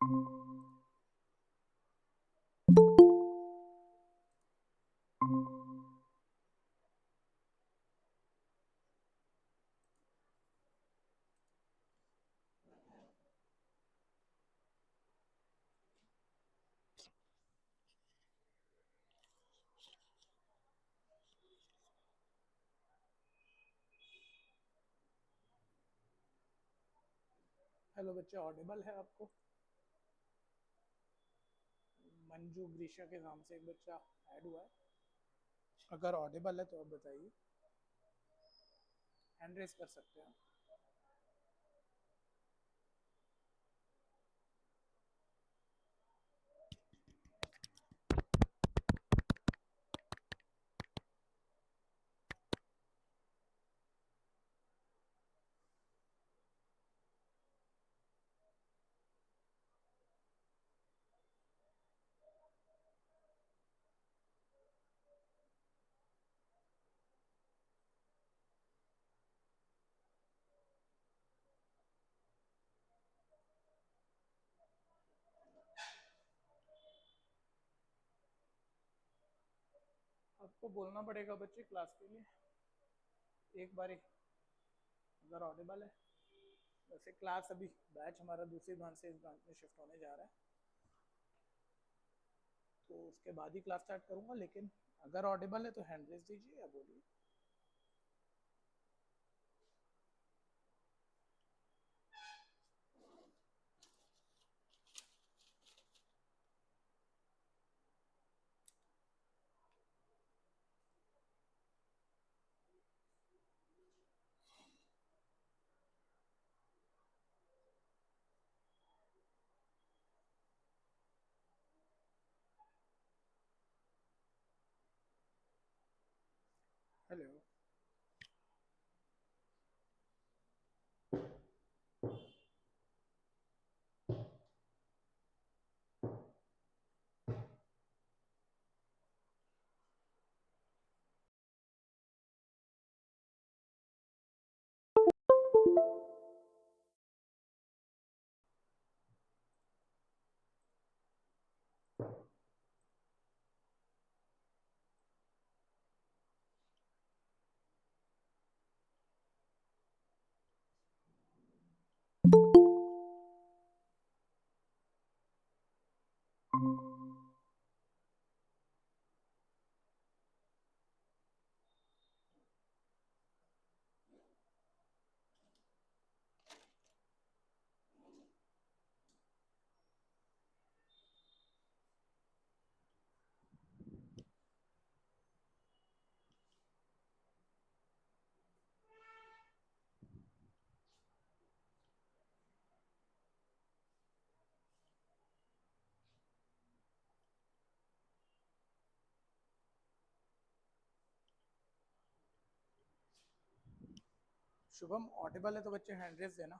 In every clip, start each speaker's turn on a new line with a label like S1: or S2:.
S1: Hello बच्चे, Audible है आपको? मंजू ग्रीशा के नाम से एक बच्चा ऐड हुआ है। अगर ऑडिबल है तो आप बताइए, हैंड रेस कर सकते हैं। आपको बोलना पड़ेगा बच्चे क्लास के लिए एक बार, अगर ऑडिबल है। वैसे क्लास अभी बैच हमारा दूसरी ब्रांच से इस ब्रांच में शिफ्ट होने जा रहा है, तो उसके बाद ही क्लास स्टार्ट करूंगा। लेकिन अगर ऑडिबल है तो हैंड रेस दीजिए या बोलिए। हेलो। शुभम ऑडिबल है तो बच्चे हैंड रेस देना।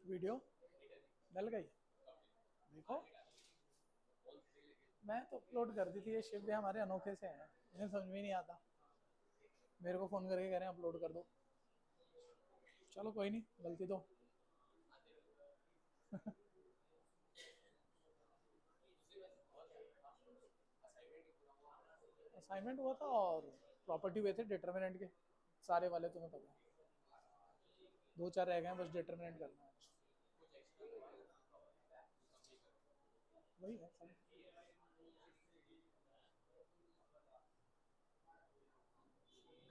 S1: वीडियो डल गई, देखो मैं तो अपलोड कर दी थी। ये शिव हमारे अनोखे से हैं, इन्हें समझ में नहीं आता, मेरे को फ़ोन करके कह रहे हैं अपलोड कर दो। चलो कोई नहीं, गलती तो असाइनमेंट हुआ था और प्रॉपर्टी हुए थे डिटर्मिनेंट के, सारे वाले तुम्हें पता है, 2-4 रह गए हैं बस डिटर्मिनेंट करना है। वही है सब।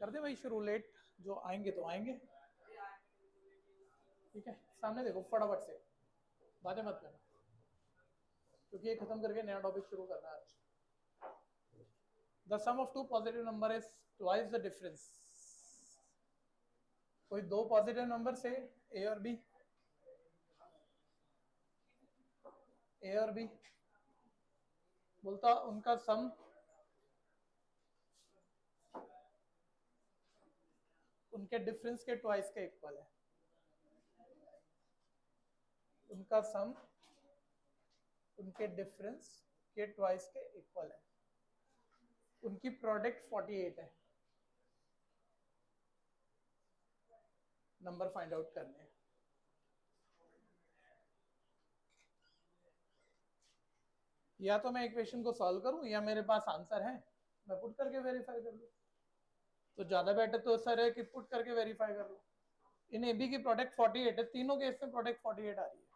S1: कर दे भाई शुरू, लेट जो आएंगे तो आएंगे, ठीक है। सामने देखो फटाफट से, बातें मत करना, क्योंकि ये खत्म करके नया टॉपिक शुरू करना है आज। The sum of two positive number is twice the difference. कोई दो पॉजिटिव नंबर से ए और बी, ए और बी बोलता उनका सम उनके डिफरेंस के ट्वाइस के इक्वल है। उनका सम उनके डिफरेंस के ट्वाइस के इक्वल है। उनकी प्रोडक्ट 48 है। नंबर फाइंड आउट करने हैं। या तो मैं इक्वेशन को सॉल्व करूं या मेरे पास आंसर है, मैं पुट करके वेरीफाई कर लूं। तो ज्यादा बेटर तो सर है कि पुट करके वेरीफाई कर लो। इन ए बी की प्रोडक्ट 48 है, तीनों केस में प्रोडक्ट 48 आ रही है,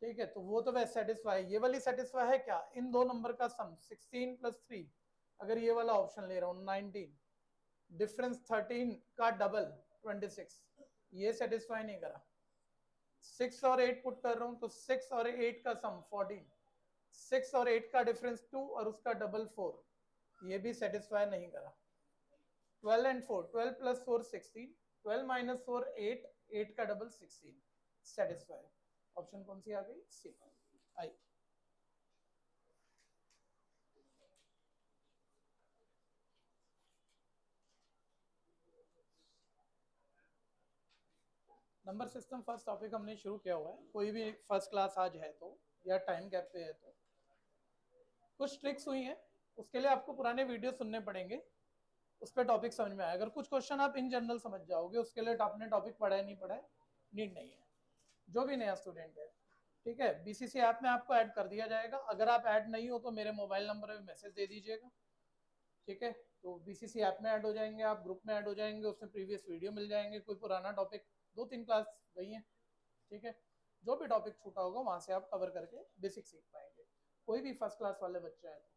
S1: ठीक है। तो वो तो वैसे सेटिस्फाई, ये वाली सेटिस्फाई है क्या, इन दो नंबर का सम 16 + 3, अगर ये वाला ऑप्शन ले रहा हूँ 19, डिफरेंस 13 का डबल 26, ये सेटिस्फाई नहीं करा। 6 और 8 पुट कर रहा हूँ तो 6 और 8 का सम 14, 6 और 8 का डिफरेंस 2 और उसका डबल 4, ये भी सेटिस्फाई नहीं करा। 12 and 4, 12 + 4 16, 12 - 4 8, 8 का डबल 16, सेटिस्फाई। ऑप्शन कौन सी आ गई, सी आई। नंबर सिस्टम फर्स्ट टॉपिक हमने शुरू किया हुआ है। कोई भी फर्स्ट क्लास आज है तो, या टाइम गैप पे है तो कुछ ट्रिक्स हुई हैं, उसके लिए आपको पुराने वीडियो सुनने पड़ेंगे, उस पर टॉपिक समझ में आए। अगर कुछ क्वेश्चन आप इन जनरल समझ जाओगे, उसके लिए आपने टॉपिक पढ़ा है नहीं पढ़ा है नीड नहीं है। जो भी नया स्टूडेंट है, ठीक है, बीसीसी ऐप में आपको ऐड कर दिया जाएगा। अगर आप ऐड नहीं हो तो मेरे मोबाइल नंबर पे मैसेज दे दीजिएगा, ठीक है। तो बीसीसी ऐप में ऐड हो जाएंगे आप, ग्रुप में ऐड हो जाएंगे, उसमें प्रीवियस वीडियो मिल जाएंगे, कोई पुराना टॉपिक 2-3 क्लास गई है, ठीक है। जो भी टॉपिक छूटा होगा वहां से आप कवर करके बेसिक सीख पाएंगे। कोई भी फर्स्ट क्लास वाले बच्चे हैं तो,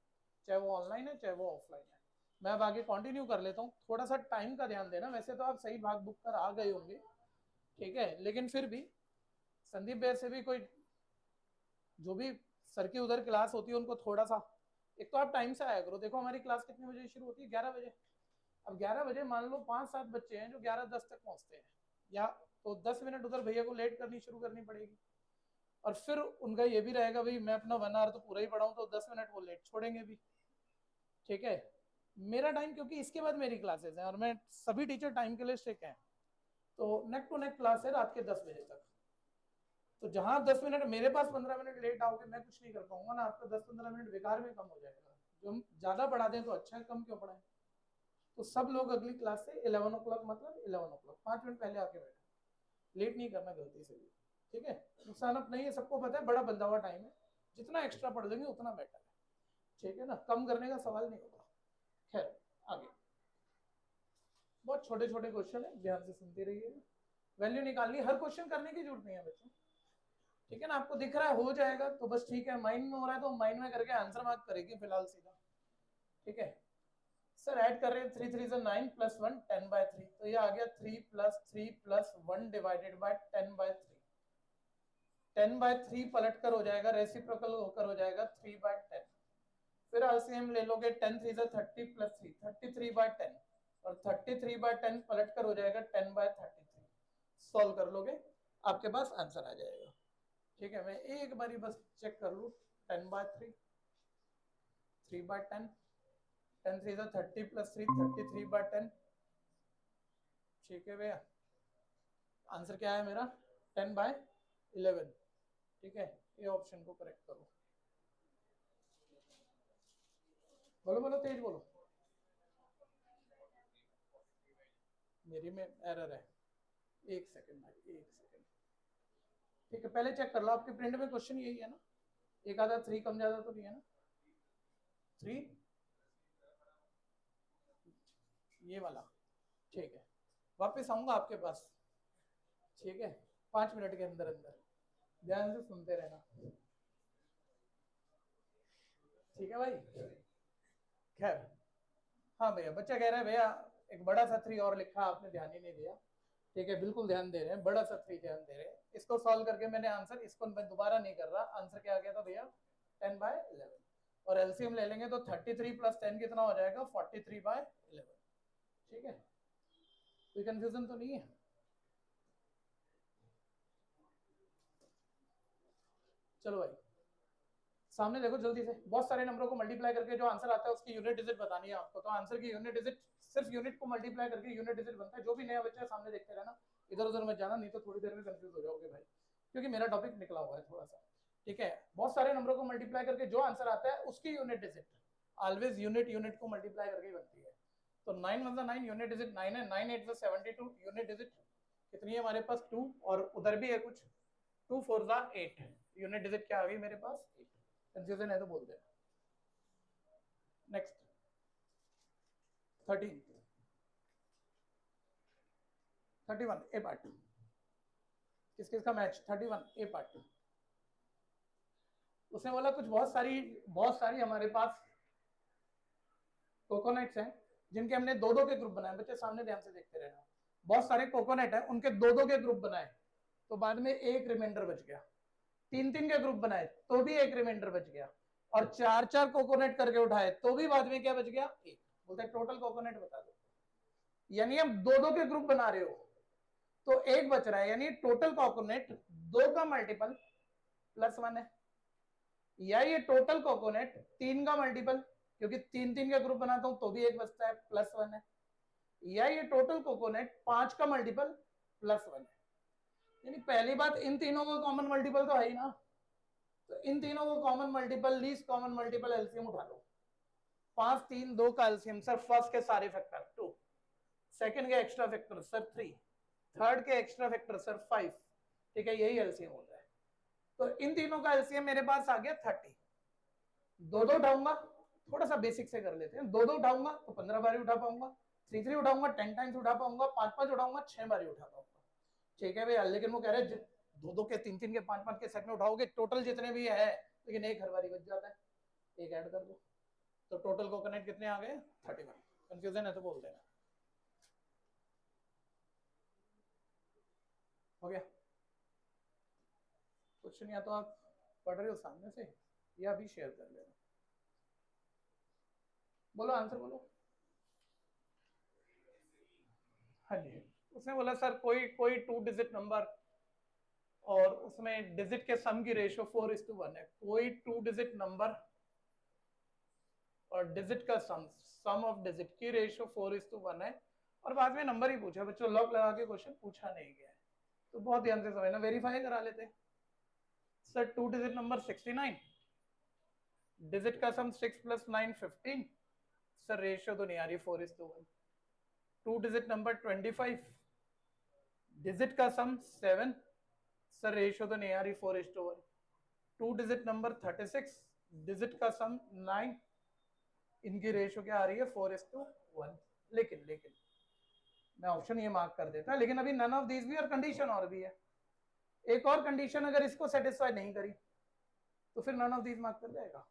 S1: चाहे वो ऑनलाइन है चाहे वो ऑफलाइन है। मैं अब आगे कंटिन्यू कर लेता हूँ, थोड़ा सा टाइम का ध्यान देना। वैसे तो आप सही भाग बुक कर आ गए होंगे, ठीक है, लेकिन फिर भी संदीप भैया से भी कोई, जो भी सर की उधर क्लास होती है उनको थोड़ा सा, एक तो आप टाइम से आया करो। देखो हमारी क्लास कितने बजे शुरू होती है, 11 बजे। अब 11 बजे मान लो 5-7 बच्चे हैं जो 11:10 तक पहुंचते हैं, या तो 10 मिनट उधर भैया को लेट करनी शुरू करनी पड़ेगी। और फिर उनका ये भी रहेगा भाई मैं अपना 1 आवर तो पूरा ही पढ़ाऊँ, तो 10 मिनट वो लेट छोड़ेंगे भी, ठीक है। मेरा टाइम, क्योंकि इसके बाद मेरी क्लासेस हैं और मैं सभी टीचर टाइम के लिए स्ट्रिक्ट हैं, तो नेक टू नेक क्लास है रात के 10 बजे तक। तो जहां 10 मिनट मेरे पास 15 मिनट लेट आओगे, मैं कुछ नहीं कर पाऊंगा ना, आपका 10-15 मिनट बेकार में कम हो जाएगा। जो हम ज्यादा पढ़ा दें तो अच्छा है, कम क्यों पढ़ाएं। तो सब लोग अगली क्लास से 11 o'clock, मतलब 11 o'clock 5 मिनट पहले आके बैठे, लेट नहीं करना गलती से भी, ठीक है। नुकसान अब नहीं है, सबको पता है, बड़ा बंधा हुआ टाइम है, जितना एक्स्ट्रा पढ़ लेंगे उतना बेटर है, ठीक है ना, कम करने का सवाल नहीं होगा। खैर आगे, बहुत छोटे छोटे क्वेश्चन है, ध्यान से सुनते रहिए। वैल्यू निकालनी, हर क्वेश्चन करने की जरूरत नहीं है बच्चों, ठीक है ना। आपको दिख रहा है हो जाएगा तो बस ठीक है, माइंड में हो रहा है तो माइंड में करके आंसर मार्क करेगी फिलहाल सीधा, ठीक है। सर ऐड कर रहे हैं 3 3 9 + 1 10/3, तो ये आ गया 3 + 3 + 1 / 10/3। 10/3 पलट कर हो जाएगा, रेसिप्रोकल होकर हो जाएगा 3/10। फिर एलसीएम ले लोगे, 10 3 30 + 3 33/10, और 33/10 पलट कर हो जाएगा 10/33। सॉल्व कर लोगे, आपके पास आंसर आ जाएगा, ठीक है। मैं एक बारी बस चेक कर लूँ, 10/3, 3/10, 10 3 30 + 3 33/10, ठीक है भैया। आंसर क्या है मेरा, 10/3। 11। ठीक है, ये ऑप्शन को करेक्ट करो। बोलो बोलो, तेज बोलो। मेरी में एरर है, एक सेकंड भाई, एक सेकंड। ठीक है, पहले चेक कर लो आपके प्रिंट में क्वेश्चन यही है ना, एक आधा 3 कम ज्यादा तो नहीं है ना? 3 ये वाला, ठीक है, वापस आऊंगा आपके पास। ठीक है, 5 मिनट के अंदर अंदर, ध्यान से सुनते रहना। ठीक है भाई, खैर। हाँ भैया, बच्चा कह रहा है भैया एक बड़ा सा 3 और लिखा, आपने ध्यान ही नहीं दिया। ठीक है, बिल्कुल ध्यान दे रहे हैं, बड़ा सा 3 ध्यान दे रहे हैं। इसको सॉल्व करके मैंने आंसर, इसको मैं दोबारा नहीं कर रहा, आंसर क्या आ गया था भैया, 10/11। और एलसीएम ले लेंगे तो 33 + 10 कितना हो जाएगा, 43/11। ठीक है, कोई कंफ्यूजन तो नहीं है? चलो भाई, सामने देखो जल्दी से, बहुत सारे नंबरों को मल्टीप्लाई करके जो आंसर आता है उसकी यूनिट डिजिट बतानी है आपको। तो आंसर की यूनिट डिजिट, सिर्फ यूनिट को मल्टीप्लाई करके यूनिट डिजिट बनता है। जो भी नया बच्चा है सामने देखते रहना, इधर उधर मत जाना, नहीं तो थोड़ी देर में कंफ्यूज हो जाओगे भाई, क्योंकि मेरा टॉपिक निकला हुआ है थोड़ा सा। ठीक है, बहुत सारे नंबरों को मल्टीप्लाई करके जो आंसर आता है उसकी यूनिट डिजिट ऑलवेज यूनिट को मल्टीप्लाई करके बनती है। तो 9 × 9 यूनिट डिजिट 9 है, 9 8 72 यूनिट डिजिट कितनी है हमारे पास, 2। और उधर भी है कुछ, 2 4 8, यूनिट डिजिट क्या आ गई मेरे पास, 8। कंफ्यूजन है तो बोल देना। नेक्स्ट 13 31 ए पार्ट, किस किस का मैच, 31 ए पार्ट। उसने बोला कुछ बहुत सारी हमारे पास कोकोनट्स हैं जिनके हमने 2-2 के ग्रुप बनाए। बच्चे सामने ध्यान से देखते रहना, बहुत सारे कोकोनट है, उनके 2-2 के ग्रुप बनाए तो बाद में एक रिमाइंडर बच गया। 3-3 के ग्रुप बनाए तो भी एक रिमाइंडर बच गया। और 4-4 कोकोनट करके उठाए तो भी बाद में क्या बच गया, एक। बोलते हैं टोटल कोकोनट बता दो। यानी हम 2-2 के ग्रुप बना रहे हो तो एक बच रहा है, यानी टोटल कोकोनट 2 का मल्टीपल +1 है, या ये टोटल कोकोनट 3 का मल्टीपल, क्योंकि 3-3 का ग्रुप बनाता हूं तो भी एक बचता है, +1 है, या ये टोटल कोकोनट 5 का मल्टीपल +1 है। यानी पहली बात, इन तीनों का कॉमन मल्टीपल तो है ही ना, तो इन तीनों को common multiple, least common multiple LCM उठा लो। 5 3 2 का एलसीएम सर, फर्स्ट के सारे फैक्टर 2, सेकंड के एक्स्ट्रा फैक्टर सर 3, थर्ड के एक्स्ट्रा फैक्टर सर 5। ठीक है, यही एलसीएम होता है। तो इन तीनों का एलसीएम मेरे पास आ गया 30। 2-2 उठाऊंगा, थोड़ा सा बेसिक से कर लेते हैं, 2-2 उठाऊंगा तो 15 बार उठा पाऊंगा, 3-3 उठाऊंगा 10 टाइम्स उठा पाऊंगा, 5-5 उठाऊंगा 6 बार उठा पाऊंगा। ठीक है भैया, लेकिन वो कह रहे 2-2 के 3-3 के 5-5 के सेट में उठाओगे, टोटल जितने भी है, लेकिन एक हर बारी बच जाता है, एक ऐड कर दो। तो टोटल कोकोनट कितने आ गए, 31। कंफ्यूजन है तो बोल देना। हो गया? कुछ नहीं, या तो आप पढ़ रहे हो सामने से या अभी शेयर कर लेना। बोलो आंसर बोलो। हाँ जी, उसने बोला सर कोई 2 डिजिट नंबर और उसमें डिजिट के सम की रेशियो 4:1 है। कोई 2 डिजिट नंबर और डिजिट का सम ऑफ डिजिट की रेशियो 4:1 है, और बाद में नंबर ही पूछा बच्चों, लॉक लगा के क्वेश्चन पूछा नहीं गया है, तो बहुत ध्यान से समझना, वेरीफाई करा लेते। सर 2 डिजिट नंबर 69, डिजिट का सम 6 + 9 15। सर रेशियो तो नहीं आ रही 4:1। 2 डिजिट नंबर 25, डिजिट का सम 7। सर रेशियो तो नहीं आ रही 4:1। 2 डिजिट नंबर 36, डिजिट का सम 9, इनकी रेशियो क्या आ रही है 4:1। लेकिन मैं ऑप्शन ये मार्क कर देता, लेकिन अभी नन ऑफ दीज भी, और कंडीशन और भी है, एक और कंडीशन अगर इसको सेटिस्फाई नहीं करी तो फिर नन ऑफ दीज मार्क कर जाएगा।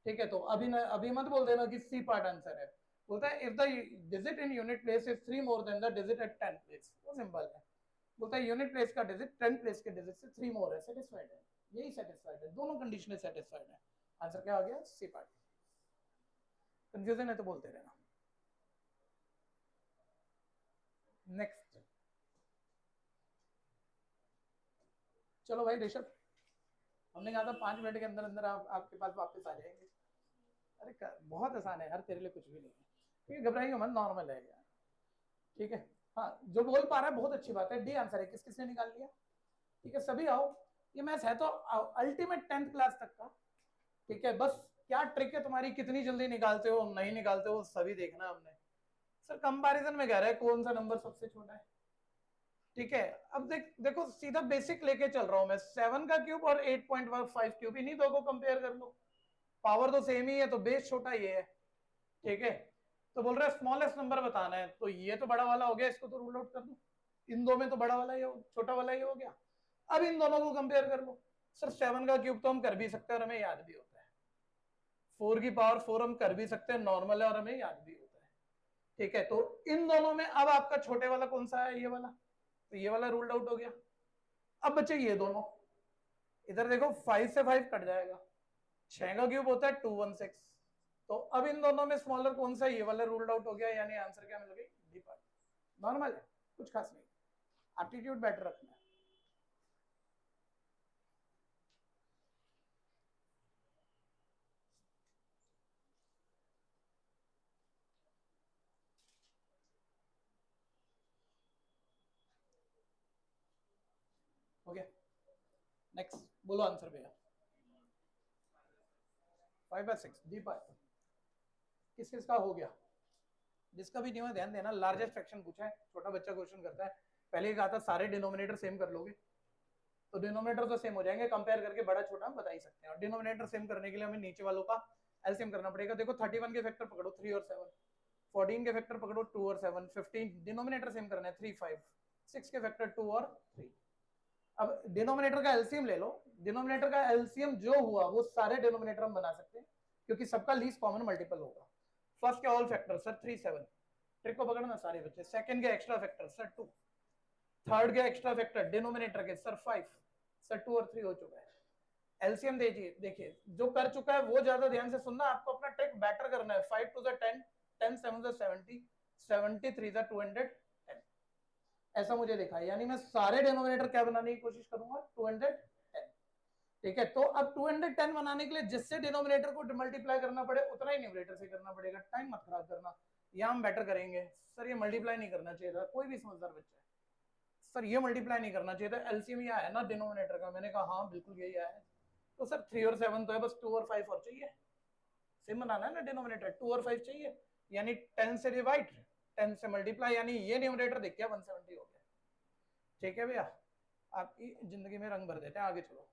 S1: ठीक है, तो अभी मत बोल देना कि सी पार्ट आंसर है। बोलता है if the digit in unit place is 3 more than the digit at 10 place. वो सिंपल है, बोलता है यूनिट प्लेस का डिजिट 10 प्लेस के डिजिट से 3 मोर है, सेटिस्फाइड है, यही सेटिस्फाइड है, दोनों कंडीशन सेटिस्फाइड है। आंसर क्या आ गया, सी पार्ट। कंफ्यूजन है तो बोलते रहना। नेक्स्ट, चलो भाई ऋषभ, हमने कहा था 5 मिनट के अंदर अंदर आपके पास वापस आ जाएंगे। अरे बहुत आसान है यार, तेरे लिए कुछ भी नहीं है, ठीक है, घबराएंगे मत, नॉर्मल है यार। ठीक है, हाँ जो बोल पा रहा है बहुत अच्छी बात है। डी आंसर है, किस किसने निकाल लिया, ठीक है, सभी आओ। ये मैथ्स है तो अल्टीमेट 10th क्लास तक का, ठीक है। बस क्या ट्रिक है तुम्हारी, कितनी जल्दी निकालते हो नहीं निकालते हो, सभी देखना हमने। सर कंपैरिजन में कह रहा है कौन सा नंबर सबसे छोटा है, ठीक है। अब देखो सीधा बेसिक लेके चल रहा हूं मैं, 7 का क्यूब और 8.5 क्यूब, इन्हीं दो को कंपेयर कर लो, पावर तो सेम ही है तो बेस छोटा ये है, ठीक है। तो बोल रहा है स्मॉलेस्ट नंबर बताना है, तो ये तो बड़ा वाला हो गया, इसको तो रूल आउट कर दो, इन दो में तो बड़ा वाला ये छोटा वाला ये हो गया। अब इन दोनों को कंपेयर कर लो। सर 7 का क्यूब तो हम कर भी सकते हैं और हमें याद भी होता है, 4 की पावर 4 हम कर भी सकते हैं, नॉर्मल है और हमें याद भी होता है, ठीक है। तो इन दोनों में अब आपका छोटे वाला कौन सा है, ये वाला, तो ये वाला रूल्ड आउट हो गया। अब बचे ये दोनों, इधर देखो 5 से 5 कट जाएगा, 6 का क्यूब होता है 216, तो अब इन दोनों में स्मॉलर कौन सा, ये वाला रूल्ड आउट हो गया, यानी आंसर क्या मिल गई, डी पार्ट। नॉर्मल है, कुछ खास नहीं, एप्टीट्यूड बेटर रखना है। हो गया, नेक्स्ट बोलो आंसर भैया। 5/6 डी पार्ट किस किस का हो गया, जिसका भी नहीं हुआ ध्यान देना, लार्जेस्ट फ्रैक्शन पूछा है, छोटा बच्चा क्वेश्चन करता है। पहले ही कहा था सारे डिनोमिनेटर सेम कर लोगे, तो डिनोमिनेटर तो सेम हो जाएंगे, कंपेयर करके बड़ा छोटा हम बता ही सकते हैं। और डिनोमिनेटर सेम करने के लिए हमें नीचे वालों का एलसीएम करना पड़ेगा। देखो 31 के फैक्टर पकड़ो 3 और 7, 14 के फैक्टर पकड़ो 2 और 7, 15 डिनोमिनेटर सेम करना है 3 5, 6 के फैक्टर 2 और 3। अब डिनोमिनेटर का एलसीएम ले लो, डिनोमिनेटर का एलसीएम जो हुआ वो सारे डिनोमिनेटर हम बना सकते हैं, क्योंकि सबका लीस्ट कॉमन मल्टीपल होगा। फर्स्ट के ऑल फैक्टर सर 3 7, ट्रिक को पकड़ना सारे बच्चे। सेकंड के एक्स्ट्रा फैक्टर सर 2, थर्ड के एक्स्ट्रा फैक्टर डिनोमिनेटर के सर 5, सर 2 और 3 हो चुका है। एलसीएम दीजिए, देखिए जो कर चुका है वो ज्यादा ध्यान से सुनना, आपको अपना ट्रिक बेटर करना है। 5 2 10, 10 7 70, 73 210, ऐसा मुझे देखा है, यानी मैं सारे डिनोमिनेटर क्या बनाने की कोशिश करूंगा 210, ठीक है। तो अब 210 बनाने के लिए जिससे डिनोमिनेटर को मल्टीप्लाई करना पड़े उतना ही न्यूमरेटर से करना पड़ेगा, टाइम मत खराब करना। यहाँ हम बेटर करेंगे, सर ये मल्टीप्लाई नहीं करना चाहिए था, कोई भी समझदार बच्चा है, सर ये मल्टीप्लाई नहीं करना चाहिए था, एलसीएम ये आया ना डिनोमिनेटर का, मैंने कहा हाँ बिल्कुल यही आया है। तो सर 3 और 7 तो है, बस 2 और 5 और चाहिए, सेम बनाना है ना डिनोमिनेटर, 2 और 5 चाहिए, यानी 10 से डिवाइड 10 से मल्टीप्लाई, यानी ये न्यूमरेटर देख गया 170 हो गया, ठीक है भैया। आपकी जिंदगी में रंग भर देते हैं, आगे चलो।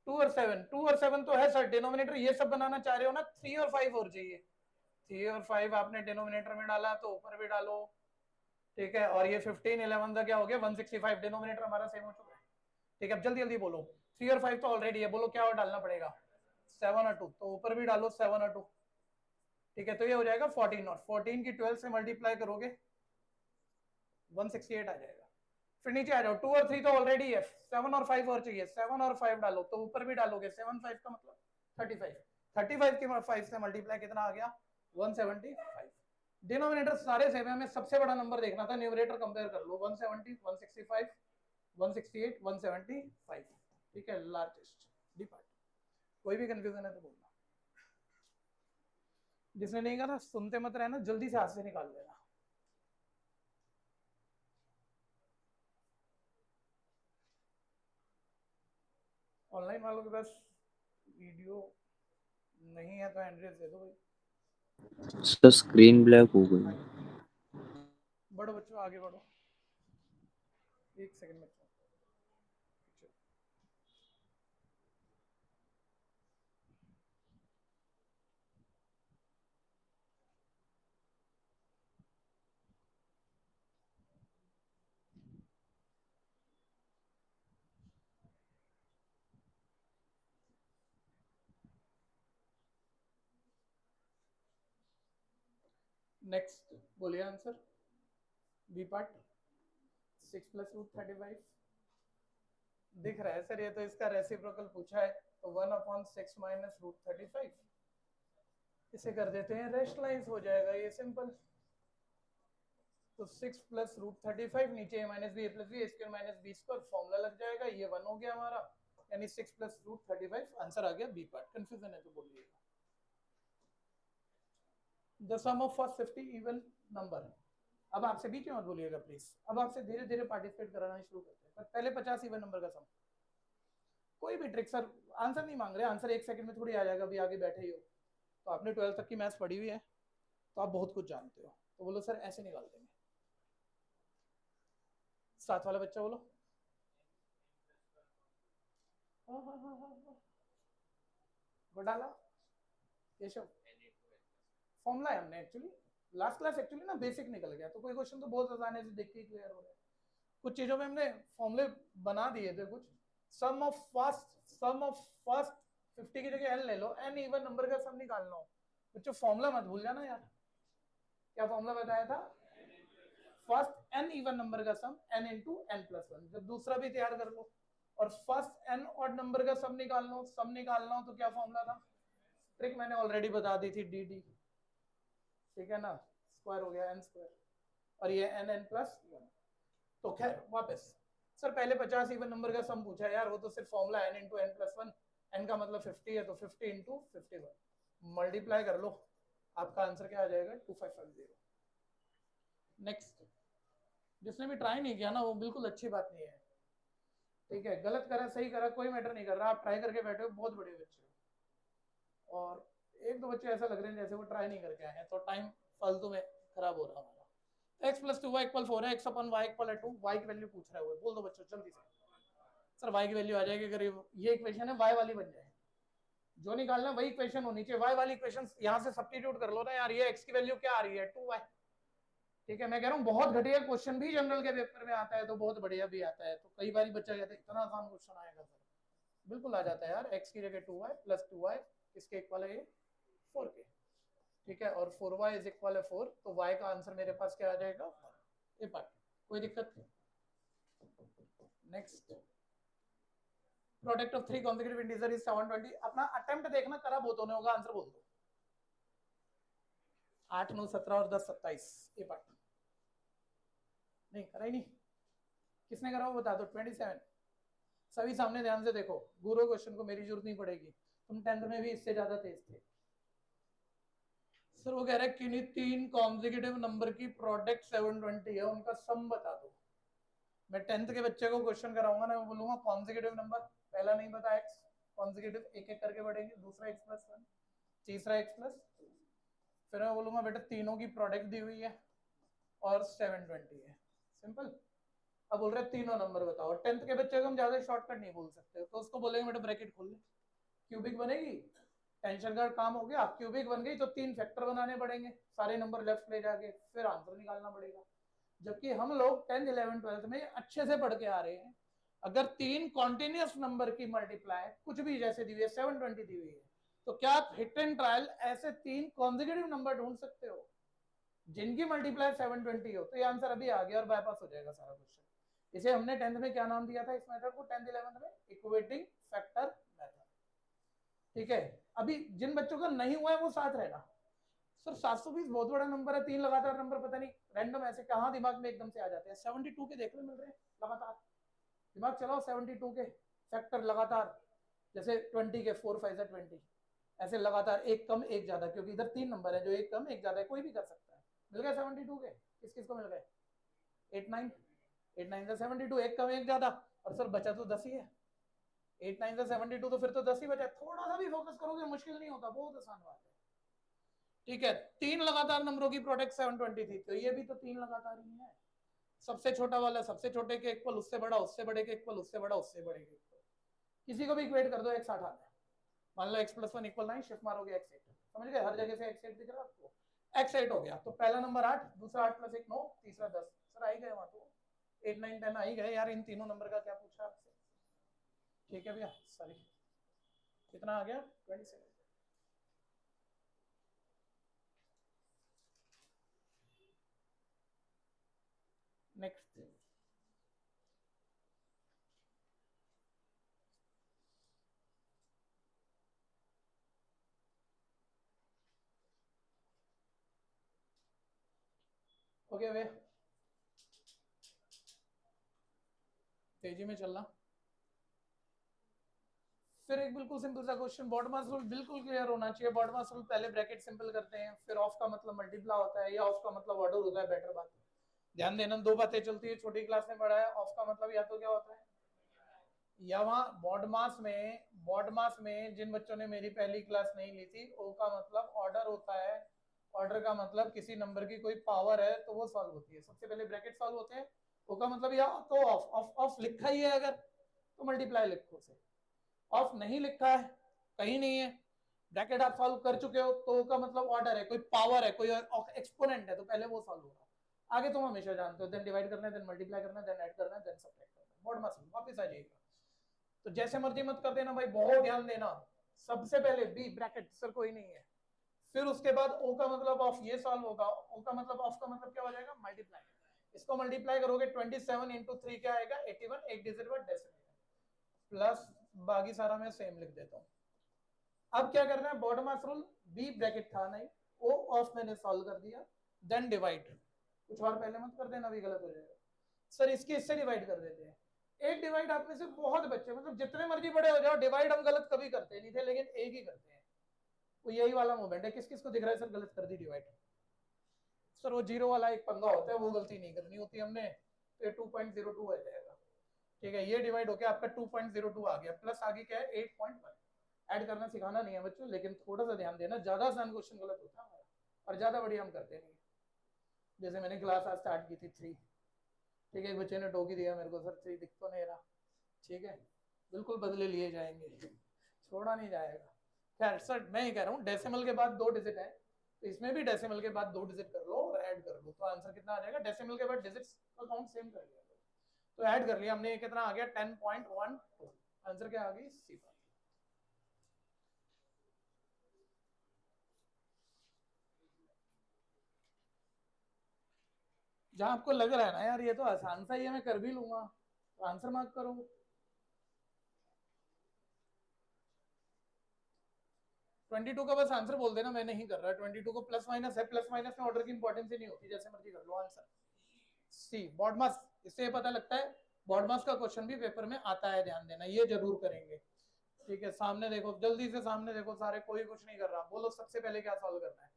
S1: 2 और 7 तो है सर डिनोमिनेटर, ये सब बनाना चाह रहे हो ना, 3 और 5 और चाहिए, 3 और 5 आपने डिनोमिनेटर में डाला तो ऊपर भी डालो, ठीक है। और ये 15 11 का क्या हो गया 165, डिनोमिनेटर हमारा सेम हो चुका है, ठीक है। अब जल्दी जल्दी बोलो, 3 और 5 तो ऑलरेडी है, बोलो क्या और डालना पड़ेगा, 7 और 2, तो ऊपर भी डालो 7 और 2, ठीक है। तो ये हो जाएगा 14, और 14 की 12 से मल्टीप्लाई करोगे 168 आ जाएगा। फिर नीचे आ जाओ, 2 और 3 तो ऑलरेडी है, 7 और 5 और चाहिए, 7 और 5 डालो तो ऊपर भी डालोगे 7 5 का मतलब 35, 35 के 5 से मल्टीप्लाई कितना आ गया 175। डिनोमिनेटर सारे सेम है, हमें सबसे बड़ा नंबर देखना था, न्यूमरेटर कंपेयर कर लो 170 165 168 175, ठीक है। लार्जेस्ट डी पार्ट, कोई भी कंफ्यूजन है तो बोलना, जिसने नहीं कहा था सुनते मत रहना, जल्दी से हाथ से निकाल लेना। ऑनलाइन वालों के पास वीडियो नहीं है तो एड्रेस दे दो भाई।
S2: सर स्क्रीन ब्लैक हो गई।
S1: बढ़ो बच्चों आगे बढ़ो, एक सेकंड बच्चों। नेक्स्ट बोलिए आंसर, बी पार्ट 6 + √35 दिख रहा है सर, ये तो इसका रेसिप्रोकल पूछा है, तो 1/6 - √35, इसे कर देते हैं रेशनलाइज, हो जाएगा ये सिंपल। तो 6 + √35 नीचे -b+b² - फॉर्मूला लग जाएगा, ये 1 हो गया हमारा, यानी 6 + √35 आंसर आ गया बी पार्ट। कंफ्यूजन है तो बोलिएगा। The sum of first 50 even number, अब आपसे बीच में मत बोलिएगा प्लीज, अब आपसे धीरे धीरे पार्टिसिपेट कराना शुरू करते हैं, पर पहले 50 इवन नंबर का सम। कोई भी ट्रिक सर, आंसर नहीं मांग रहे, आंसर 1 सेकंड में थोड़ी आ जाएगा, अभी आगे बैठे ही हो। तो आपने 12th तक की मैथ्स पढ़ी हुई है, तो आप बहुत कुछ जानते हो, तो बोलो सर ऐसे निकाल देंगे। साथ वाला बच्चा बोलो। घोटाला केशव, फॉर्मूला है हमने एक्चुअली लास्ट क्लास एक्चुअली ना बेसिक निकल गया, तो कोई क्वेश्चन तो बहुत आसानी से देख के क्लियर हो रहा है। कुछ चीजों में हमने फॉर्मूले बना दिए थे कुछ। सम ऑफ फर्स्ट 50 की जगह एन ले लो, एन इवन नंबर का सम निकालना हो बच्चों, फॉर्मूला मत भूल जाना यार। क्या फॉर्मूला बताया था? फर्स्ट एन इवन नंबर का sum n into n plus one. जब दूसरा भी तैयार कर लो और फर्स्ट एन ऑड नंबर का सम निकालना हो तो क्या फॉर्मूला था? ट्रिक मैंने ऑलरेडी बता दी थी, डी डी, ठीक है ना, स्क्वायर हो गया एन स्क्वायर, और ये एन एन प्लस वन। तो खैर वापस सर पहले 50 इवन नंबर का सम पूछा यार, वो तो सिर्फ formula n into n plus one, n का मतलब 50 है तो 50 इंटू 51 मल्टीप्लाई कर लो, आपका आंसर क्या आ जाएगा? 2550। नेक्स्ट, जिसने भी ट्राई नहीं किया ना वो बिल्कुल अच्छी बात नहीं है, ठीक है, गलत करा सही करा कोई मैटर नहीं कर रहा, आप ट्राई करके बैठे हो, बहुत बड़े बच्चे हो, और एक दो बच्चे ऐसा लग रहे हैं जैसे वो ट्राई नहीं करके आए हैं, तो टाइम फालतू में खराब हो रहा है हमारा। x प्लस 2y इक्वल 4 है, x अपन y इक्वल 2, y की वैल्यू पूछ रहा है वो, बोल दो बच्चों जल्दी से। सर y की वैल्यू आ जाएगी, अगर ये इक्वेशन है y वाली बन जाए, जो निकालना वही इक्वेशन होनी चाहिए, y वाली इक्वेशन यहाँ से सब्स्टिट्यूट कर लो ना यार, ये x की वैल्यू क्या आ रही है? 2y, ठीक है। मैं कह रहा हूँ बहुत घटिया क्वेश्चन भी जनरल के पेपर में आता है तो बहुत बढ़िया भी आता है, तो कई बार बच्चा कहता है इतना आसान क्वेश्चन आएगा सर, बिल्कुल आ जाता है यार। x की जगह 2y प्लस 2y किसके इक्वल है? ये 4 के, ठीक है, और 4y इज इक्वल है 4, तो y का आंसर मेरे पास क्या आ जाएगा? ये पार्ट, कोई दिक्कत नहीं। Next, product of 3 consecutive integer is 720। अपना अटेम्प्ट देखना करा बहुत होने होगा, आंसर बोल दो। 8 9 17 और 10 27, ये पार्ट नहीं करा ही नहीं, किसने करा वो बता दो। 27, सभी सामने ध्यान से देखो, गुरु क्वेश्चन को मेरी जरूरत नहीं पड़ेगी, तुम 10th में भी इससे ज्यादा तेज थे। सर वो कह रहा है किन्हीं 3 कॉन्जिक्यूटिव नंबर की प्रोडक्ट 720 है, उनका सम बता दो। मैं 10th के बच्चे को क्वेश्चन कराऊंगा ना, मैं बोलूंगा कॉन्जिक्यूटिव नंबर, पहला नहीं पता x, कॉन्जिक्यूटिव एक एक करके बढ़ेंगे, दूसरा x प्लस 1, तीसरा x प्लस 2, फिर मैं बोलूंगा बेटा तीनों की प्रोडक्ट दी हुई है और 720 है, सिंपल। अब बोल रहे तीनों नंबर बताओ, 10th के बच्चे को हम ज्यादा शॉर्टकट नहीं बोल सकते, तो उसको बोलेंगे बेटा ब्रैकेट खोल ले, क्यूबिक बनेगी, टेंशन का काम हो गया, क्यूबिक बन गई तो 3 फैक्टर बनाने पड़ेंगे, सारे नंबर लेफ्ट ले जाके फिर आंसर निकालना पड़ेगा। जबकि हम लोग 10th 11th 12th में अच्छे से पढ़ के आ रहे हैं, अगर 3 कॉन्टिन्यूस नंबर की मल्टीप्लाई कुछ भी जैसे दी हुई है 720 दी हुई है, तो क्या आप हिट एंड ट्रायल ऐसे 3 कॉन्जिक्यूटिव नंबर ढूंढ सकते हो जिनकी मल्टीप्लाई 720 हो? तो ये आंसर अभी आ गया और बाईपास हो जाएगा सारा क्वेश्चन। इसे हमने 10th में क्या नाम दिया था इस मेथड को? 10th 11th में इक्वेटिंग फैक्टर मेथड, ठीक है। अभी जिन बच्चों का नहीं हुआ है वो साथ रहना। सर 720 बहुत बड़ा नंबर है, 3 लगातार नंबर पता नहीं रैंडम ऐसे कहाँ दिमाग में एकदम से आ जाते हैं। 72 के देखने मिल रहे हैं लगातार, दिमाग चलाओ 72 के फैक्टर लगातार, जैसे 20 के 4 5 20, ऐसे लगातार एक कम एक ज्यादा, क्योंकि इधर 3 नंबर है जो एक कम एक ज्यादा है, कोई भी कर सकता है। मिल गए 72 के, किस किस को मिल गए? 8 9, 8 9 से 72, एक कम एक ज्यादा, और सर बचा तो 10 ही है, 8 9 से 72 तो फिर तो 10 ही बचा, थोड़ा सा भी फोकस करोगे मुश्किल नहीं होता, बहुत आसान बात है, ठीक है। 3 लगातार नंबरों की प्रोडक्ट 720 थी, तो ये भी तो 3 लगातार ही है, सबसे छोटा वाला सबसे छोटे के इक्वल, उससे बड़ा उससे बड़े के इक्वल, उससे बड़ा उससे बड़े के इक्वल, किसी को भी इक्वेट कर दो x 8 आता है, मान लो x प्लस 1 इक्वल 9, शिफ्ट मारोगे x 8, समझ गए? हर जगह से x 8 दिख रहा है आपको, x 8 हो गया, तो पहला नंबर 8, दूसरा 8 प्लस 1 9, तीसरा 10, सर आ ही गए वहां, तो 8 9 10 आ ही गए यार। इन तीनों नंबर का क्या पूछा आपसे? ठीक है भैया, सॉरी कितना आ गया? 27। नेक्स्ट, ओके भैया तेजी में चलना। फिर एक बिल्कुल सिंपल सा क्वेश्चन, बॉड मास रूल बिल्कुल क्लियर होना चाहिए। बॉड मास रूल पहले ब्रैकेट सिंपल करते हैं, फिर ऑफ का मतलब मल्टीप्लाई होता है या ऑफ का मतलब ऑर्डर होता है, बेटर बात है। ध्यान देना, दो बातें चलती है, छोटी क्लास में पढ़ा है, ऑफ का मतलब या तो क्या होता है या वहाँ बॉड मास में जिन बच्चों ने मेरी पहली क्लास नहीं ली थी, ओ का मतलब ऑर्डर होता है, ऑर्डर का मतलब किसी नंबर की कोई पावर है तो वो सॉल्व होती है, सबसे पहले ब्रैकेट सॉल्व होते हैं। ओ का मतलब या तो ऑफ ऑफ ऑफ लिखा ही है अगर तो मल्टीप्लाई लिखो से, ऑफ नहीं लिखा है कहीं नहीं है, ब्रैकेट आप सॉल्व कर चुके हो तो का मतलब ऑर्डर है, कोई पावर है, कोई एक्सपोनेंट है, तो पहले वो सॉल्व होगा। आगे तुम हमेशा जानते हो, देन डिवाइड करना है, देन मल्टीप्लाई करना है, देन ऐड करना है, देन सब्ट्रैक्ट करना है, बॉड मास वापस आ जाएगा। तो जैसे मर्जी मत कर देना भाई, बहुत ध्यान देना। सबसे पहले बी ब्रैकेट सर कोई नहीं है, फिर उसके बाद ओ का मतलब ऑफ ये सॉल्व होगा, ओ का मतलब ऑफ का मतलब क्या हो जाएगा, मल्टीप्लाई। इसको मल्टीप्लाई करोगे 27 इंटू 3 क्या आएगा 81, एक डिजिट बाद डेसिमल प्लस बाकी सारा मैं सेम लिख देता हूँ। अब क्या करना है, बॉटम मास रूल, बी ब्रैकेट था नहीं, ओ ऑफ मैंने सॉल्व कर दिया, देन डिवाइड, कुछ और पहले मत कर देना, भी गलत हो जाएगा। सर इसके इससे डिवाइड कर देते हैं, एक डिवाइड आप में से बहुत बच्चे मतलब जितने मर्जी बड़े हो जाओ, डिवाइड हम गलत कभी करते नहीं थे, लेकिन एक ही करते हैं, वो यही वाला मूवमेंट है। किस किस को दिख रहा है सर गलत कर दी डिवाइड? सर वो जीरो वाला एक पंगा होता है, वो गलती नहीं करनी होती हमने, तो ये 2.02 आ जाएगा। ठीक है, ये डिवाइड होकर आपका 2.02 आ गया, प्लस आगे क्या है 8.1। ऐड करना सिखाना नहीं है बच्चों, लेकिन थोड़ा सा ध्यान देना, ज्यादा आसान क्वेश्चन गलत होता है हमारा, और ज्यादा बढ़िया हम करते नहीं। जैसे मैंने क्लास आज स्टार्ट की थी 3, ठीक है, एक बच्चे ने टोकी दिया मेरे को, सर 3 दिख तो नहीं रहा, ठीक है, बिल्कुल बदले लिए जाएंगे, छोड़ा नहीं जाएगा। खैर सर मैं ही कह रहा हूँ, डेसिमल के बाद 2 डिजिट है, तो इसमें भी डेसिमल के बाद 2 डिजिट कर लो और ऐड कर लो, तो आंसर कितना आ जाएगा, डेसिमल के बाद डिजिट्स का काउंट सेम कर लिया, तो ऐड कर लिया हमने, कितना आ गया 10.12, आंसर क्या आ गई सी बात। जहां आपको लग रहा है ना यार ये तो आसान सा ही है, मैं कर भी लूंगा, तो आंसर मार्क करो। ट्वेंटी टू का बस आंसर बोल देना, मैं नहीं कर रहा, 22 को प्लस माइनस है, प्लस माइनस में ऑर्डर की इंपॉर्टेंस ही नहीं होती, जैसे मर्जी कर लो आंसर। सी बॉडमास, इससे ये पता लगता है बॉडमास का क्वेश्चन भी पेपर में आता है, ध्यान देना, ये जरूर करेंगे। ठीक है, सामने देखो, जल्दी से सामने देखो सारे, कोई कुछ नहीं कर रहा, बोलो सबसे पहले क्या सॉल्व करना है?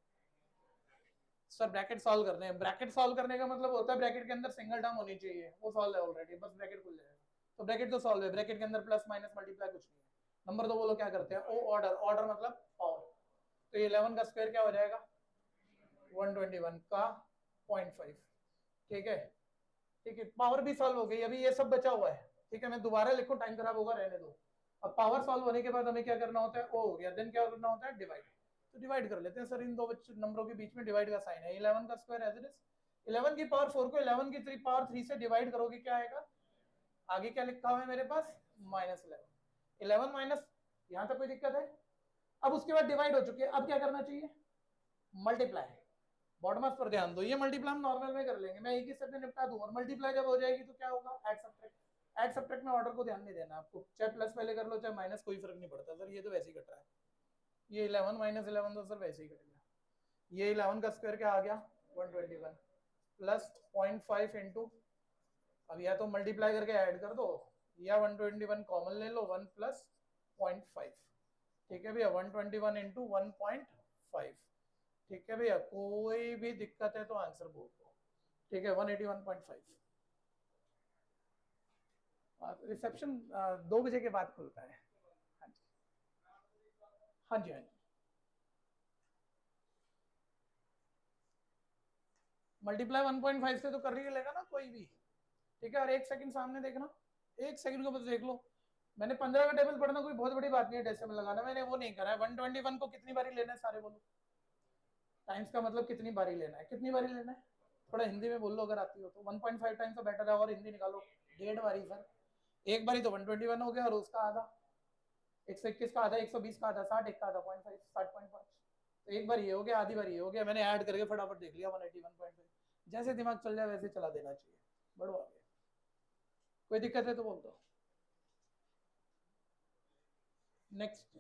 S1: सर ब्रैकेट सॉल्व करने हैं, ब्रैकेट सॉल्व करने का मतलब होता है ब्रैकेट के अंदर सिंगल टर्म होनी चाहिए, वो सॉल्व है ऑलरेडी, बस ब्रैकेट खुल जाएगा, तो ब्रैकेट तो सॉल्व है, ब्रैकेट के अंदर प्लस माइनस मल्टीप्लाई कुछ नहीं है। नंबर 2 बोलो क्या करते हैं, ओ ऑर्डर, ऑर्डर मतलब पावर, तो 11 का स्क्वायर क्या हो जाएगा 121 का 0.5, ठीक है, ठीक है, पावर भी सॉल्व हो गई, अभी ये सब बचा हुआ है, ठीक है, मैं दोबारा लिखूं टाइम खराब होगा, रहने दो। अब पावर सॉल्व होने के बाद हमें क्या करना होता है, ओ हो गया, देन क्या करना होता है डिवाइड, तो डिवाइड कर लेते हैं सर, इन दो नंबरों के बीच में डिवाइड का साइन है, 11 का स्क्वायर एज इट इज, 11 की पावर 4 को 11 की पावर 3 से डिवाइड करोगे क्या आएगा, आगे क्या लिखा हुआ है मेरे पास -11, 11 माइनस, यहाँ तक कोई दिक्कत है? अब उसके बाद डिवाइड हो चुकी है, अब क्या करना चाहिए, मल्टीप्लाई। बॉडमास पर ध्यान दो, ये मल्टीप्लाई हम नॉर्मल में कर लेंगे, मैं एक ही स्टेप में निपटा दूंगा, और मल्टीप्लाई जब हो जाएगी तो क्या होगा, ऐड सब्ट्रैक्ट, ऐड सब्ट्रैक्ट में ऑर्डर को ध्यान नहीं देना आपको, चाहे प्लस पहले कर लो चाहे माइनस, कोई फर्क नहीं पड़ता सर, ये तो वैसे ही कट रहा है, ये 11 माइनस 11 तो सर वैसे ही कट गया, ये 11 का स्क्वायर क्या आ गया 121 प्लस 0.5 इंटू, अब या तो मल्टीप्लाई करके ऐड कर दो, या 121 कॉमन ले लो, 1 प्लस 0.5, ठीक है भैया, 121 इंटू 1.5, ठीक है भैया, कोई भी दिक्कत है तो आंसर बोल दो, ठीक है, 181.5। रिसेप्शन 2 बजे के बाद खुलता है। हाँ जी, हाँ जी, हाँ जी, मल्टीप्लाई 1.5 से तो कर ही लेगा ना कोई भी, ठीक है, और एक सेकंड सामने देखना, एक सेकंड को बस देख लो, मैंने 15 का टेबल पढ़ना कोई बहुत बड़ी बात नहीं है, डेसिमल लगाना मैंने वो नहीं करा है, 121 को कितनी बारी लेना है सारे बोलो, टाइम्स का मतलब कितनी बारी लेना है, कितनी बारी लेना है, थोड़ा हिंदी में बोल लो अगर आती हो तो, 1.5 टाइम्स तो बेटर है, और हिंदी निकालो, 1.5 बारी सर, एक बारी तो 121 हो गया, और उसका आधा 121 का आधा 120 का आधा 60, एक का आधा 0.5 60.5, तो एक बार ये हो गया, आधी बार ये हो गया, मैंने ऐड करके फटाफट देख लिया 181.5, जैसे दिमाग चल जाए वैसे चला देना चाहिए, बढ़ो आगे, कोई दिक्कत है तो बोल दो। नेक्स्ट,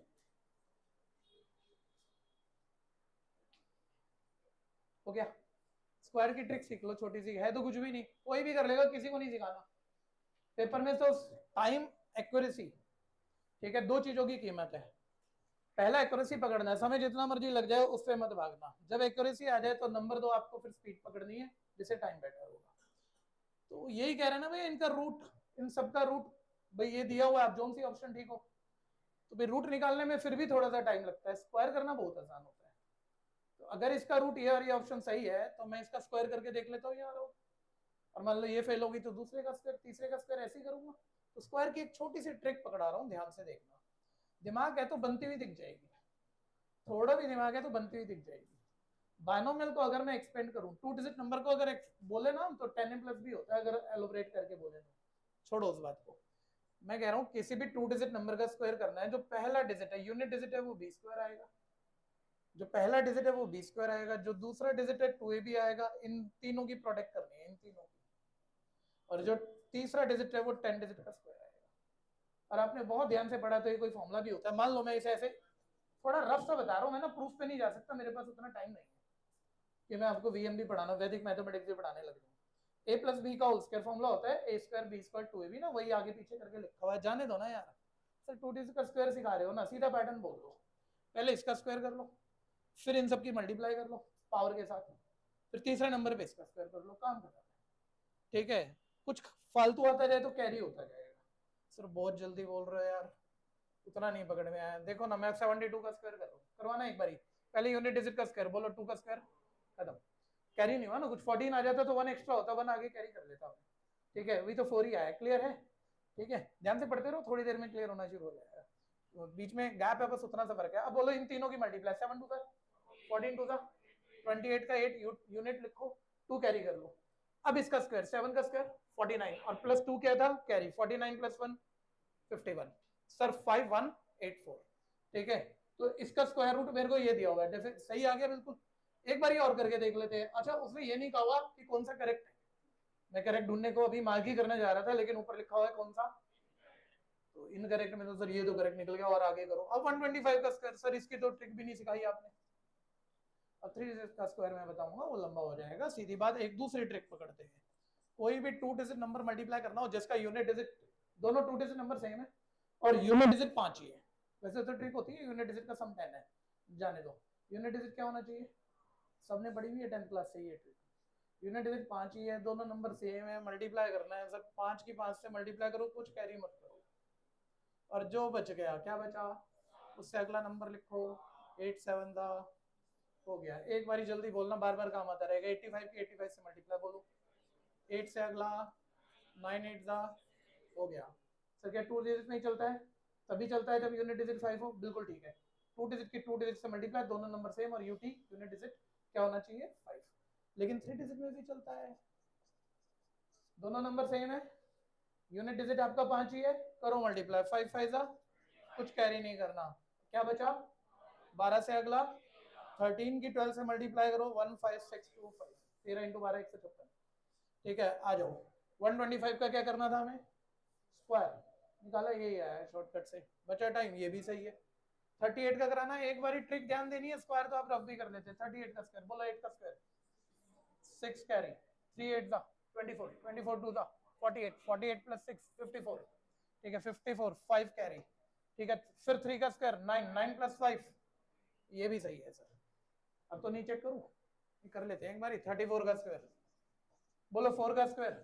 S1: हो गया, स्क्वायर की ट्रिक सीख लो, छोटी सी है तो कुछ भी नहीं, कोई भी कर लेगा, किसी को नहीं सिखाना पेपर में, तो टाइम एक्यूरेसी, ठीक है, 2 चीजों की कीमत है, पहला एक्यूरेसी पकड़ना है, समय जितना मर्जी लग जाए उससे मत भागना, जब एक्यूरेसी आ जाए तो नंबर 2 आपको फिर स्पीड पकड़नी है, जिससे टाइम बेटर होगा, तो यही कह रहे हैं ना भाई, इनका रूट, इन सबका रूट भाई ये दिया हुआ आप जोन सी ऑप्शन ठीक हो, तो फिर रूट निकालने में फिर भी थोड़ा सा टाइम लगता है, स्क्वायर करना बहुत आसान होता है। तो अगर इसका रूट ये और ये ऑप्शन सही है तो मैं इसका स्क्वायर करके देख लेता हूँ यार, और मान लो ये फेल होगी तो दूसरे का स्क्वायर, तीसरे का स्क्वायर, ऐसे ही करूंगा। तो स्क्वायर की एक छोटी सी ट्रिक पकड़ा रहा हूँ, ध्यान से देखना। दिमाग है तो बनती हुई दिख जाएगी, थोड़ा भी दिमाग है तो बनती हुई दिख जाएगी। बाइनोमियल को अगर मैं एक्सपेंड करूं, टू डिजिट नंबर को अगर बोले ना तो 10n+ भी होता है, अगर एलोबरेट करके बोले तो। छोड़ो उस बात को, मैं कह रहा हूँ किसी भी टू डिजिट नंबर का स्क्वायर करना है, जो पहला डिजिट है, यूनिट डिजिट है, वो बी स्क्वायर आएगा। जो पहला डिजिट है वो बी स्क्वायर आएगा, जो दूसरा डिजिट है 2ab आएगा। इन तीनों की प्रोडक्ट करनी है, इन तीनों की। और जो तीसरा डिजिट है वो 10 डिजिट का स्क्वायर आएगा। और आपने बहुत ध्यान से पढ़ा तो ये कोई फॉर्मूला भी होता है। मान लो मैं इसे ऐसे थोड़ा रफ सा बता रहा हूँ, मैं ना प्रूफ पे नहीं जा सकता, मेरे पास उतना टाइम नहीं है कि मैं आपको वीएम भी पढ़ाना, वैदिक मैथमेटिक्स भी पढ़ाने लग जाऊँ। a प्लस बी का होल स्क्वायर फॉर्मूला होता है a square B square 2ab ना, वही आगे पीछे करके लिखा हुआ है, जाने दो ना यार। सर 2d का स्क्वायर सिखा रहे हो ना, सीधा पैटर्न बोल दो। पहले इसका स्क्वायर कर लो, फिर इन सब की मल्टीप्लाई कर लो पावर के साथ, फिर तीसरा नंबर पे इसका स्क्वायर कर लो, काम खत्म। ठीक है, कुछ फालतू आता जाए तो कैरी होता जाएगा। सर बहुत जल्दी बोल रहे हो यार, उतना नहीं पकड़ में आया। देखो ना, मैं 72 का स्क्वायर करो, करवाना एक बारी। पहले यूनिट डिजिट का स्क्वायर बोलो, 2 का स्क्वायर, खत्म। कैरी नहीं हुआ ना कुछ, 14 आ जाता तो 1 एक्स्ट्रा होता, 1 आगे कैरी कर लेता। ठीक है, वही तो 4 ही आया, क्लियर है। ठीक है, ध्यान से पढ़ते रहो, थोड़ी देर में क्लियर होना शुरू हो जाएगा। तो बीच में गैप है, बस उतना सा फर्क है। अब बोलो इन तीनों की मल्टीप्लाई, 7 2 का 14 2 का 28 का 8 यूनिट लिखो, 2 कैरी कर लो। अब इसका स्क्वायर, 7 का स्क्वायर 49, और प्लस 2 क्या था, कैरी, 49 प्लस 1 51। सर 5184। ठीक है, तो इसका स्क्वायर रूट मेरे को ये दिया हुआ है, सही आ गया बिल्कुल। एक बार और करके देख लेते हैं। अच्छा, उसने ये नहीं कहा कि कौन सा करेक्ट है, मैं करेक्ट ढूंढने को अभी मार्क ही करने जा रहा था, लेकिन ऊपर लिखा हुआ है कौन सा, तो इनकरेक्ट में तो सर ये तो करेक्ट निकल गया, और आगे करो। अब 125 का स्क्वायर, सर इसकी तो ट्रिक भी नहीं सिखाई आपने। अब 3 डिजिट का स्क्वायर मैं बताऊंगा, वो लंबा हो जाएगा। सीधी बात, एक दूसरी ट्रिक पकड़ते हैं। कोई भी 2 डिजिट नंबर मल्टीप्लाई करना हो जिसका यूनिट डिजिट, दोनों 2 डिजिट नंबर सेम है और यूनिट डिजिट 5 ही है। वैसे तो ट्रिक होती है यूनिट डिजिट का सम 10 है, जाने दो। यूनिट डिजिट क्या होना चाहिए, सबने पढ़ी हुई है 10th क्लास से ये ट्रिक। यूनिट डिजिट 5 ही है, दोनों नंबर सेम है, मल्टीप्लाई करना है सर। 5 की 5 से मल्टीप्लाई करो, कुछ कैरी मत करो, और जो बच गया, क्या बचा, उससे अगला नंबर लिखो। 8 7 दा हो गया। एक बारी जल्दी बोलना, बार बार काम आता रहेगा। 85 की 85 से मल्टीप्लाई बोलो। 8 से अगला 9 8 दा हो गया। सर क्या 2 डिजिट नहीं चलता है, तभी चलता है जब यूनिट डिजिट 5 हो, बिल्कुल ठीक है। 2 डिजिट की 2 डिजिट से मल्टीप्लाई, दोनों नंबर सेम, और यूटी यूनिट डिजिट क्या होना चाहिए, 5। लेकिन 3 डिजिट में भी चलता है, दोनों नंबर सेम है, यूनिट डिजिट आपका 5 ही है, करो मल्टीप्लाई। 5 5 दा, कुछ कैरी नहीं करना, क्या बचा, 12 से अगला 13 की 12 से मल्टीप्लाई करो, 15625, 13 इंटू 12 156। ठीक है, आ जाओ। 125 का क्या करना था हमें, स्क्वायर निकाला, यही आया शॉर्टकट से, बचा टाइम, ये भी सही है। 38 का कराना है, एक बारी ट्रिक ध्यान देनी है, स्क्वायर तो आप रफ भी कर लेते। 38 का स्क्वायर बोलो, 8 का स्क्वायर 6 कैरी, 3 8 दा 24, 24 2 दा 48, 48 प्लस 6 54। ठीक है, 54 5 कैरी। ठीक है, फिर 3 का स्क्वायर 9, 9 प्लस 5, ये भी सही है सर। अब तो नहीं चेक करूं, कर लेते हैं एक बारी। 34 का स्क्वायर बोलो, 4 का स्क्वायर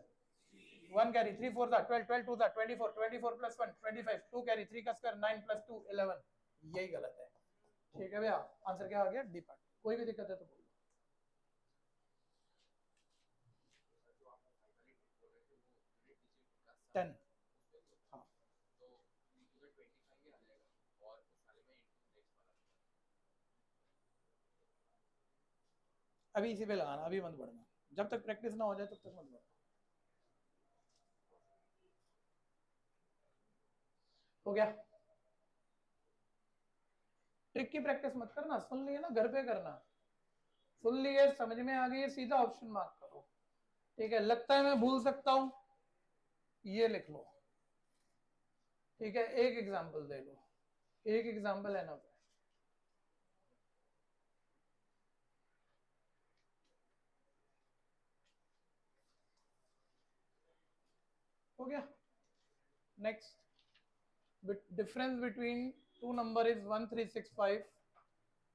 S1: 1 कैरी, 3 4 दा 12, 12 2 दा 24, 24 प्लस 1 25, 2 कैरी, 3 का स्क्वायर 9 प्लस 2 11। यही गलत है। ठीक है भैया, आंसर क्या आ गया, डी पार्ट। कोई भी दिक्कत है तो बोलो। 10, हाँ अभी इसी पे लगाना, अभी मत बढ़ना, जब तक प्रैक्टिस ना हो जाए तब तक मत बढ़ना। हो गया, ट्रिक की प्रैक्टिस मत करना, सुन लिए ना, घर पे करना। सुन लिए, समझ में आ गई, सीधा ऑप्शन मार्क करो। ठीक है, लगता है मैं भूल सकता हूं, ये लिख लो। ठीक है, एक एग्जांपल दे लो, एक एग्जांपल है ना। हो गया, next. Difference between two number is 1365।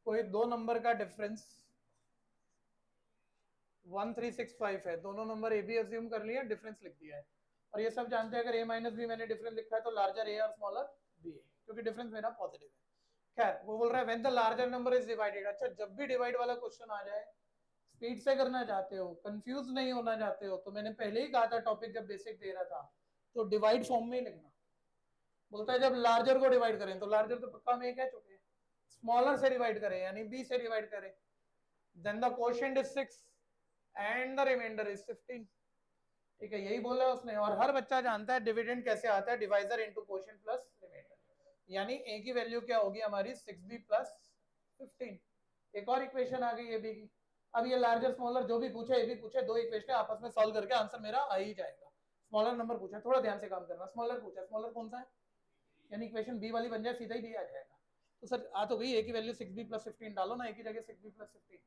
S1: कोई दो नंबर का डिफरेंस 1365 है, दोनों नंबर ए बी अज्यूम कर लिया, डिफरेंस लिख दिया है। और ये सब जानते हैं अगर a माइनस बी मैंने डिफरेंस लिखा है तो लार्जर a और स्मॉलर b है, क्योंकि डिफरेंस मेरा पॉजिटिव है। खैर वो बोल रहा है when the larger number is divided. अच्छा, जब भी डिवाइड वाला क्वेश्चन आ जाए, स्पीड से करना चाहते हो, कंफ्यूज नहीं होना चाहते हो, तो मैंने पहले ही कहा था टॉपिक जब बेसिक दे रहा था, तो डिवाइड फॉर्म में ही लिखना। बोलता है जब लार्जर को डिवाइड करें, तो लार्जर तो पक्का में कह चुके हैं, स्मॉलर से डिवाइड करें यानी b से डिवाइड करें, then the quotient is 6 and the remainder is 15। ठीक है, यही बोला उसने। और हर बच्चा जानता है डिविडेंड कैसे आता है, divisor into quotient plus remainder, यानी a की वैल्यू क्या होगी हमारी 6b प्लस 15। एक और इक्वेशन आ गई है b की। अब ये लार्जर स्मॉलर जो भी पूछे, ये भी पूछे, दो इक्वेशन आपस में सॉल्व करके आंसर मेरा आ ही जाएगा। स्मॉलर नंबर पूछा, थोड़ा ध्यान से काम करना, स्मॉलर पूछा, स्मॉलर कौन सा है, यानी इक्वेशन बी वाली बन जाए, सीधा ही बी आ जाएगा। तो सर आ तो गई, a की वैल्यू 6b प्लस 15 डालो ना, a की जगह 6b प्लस 15,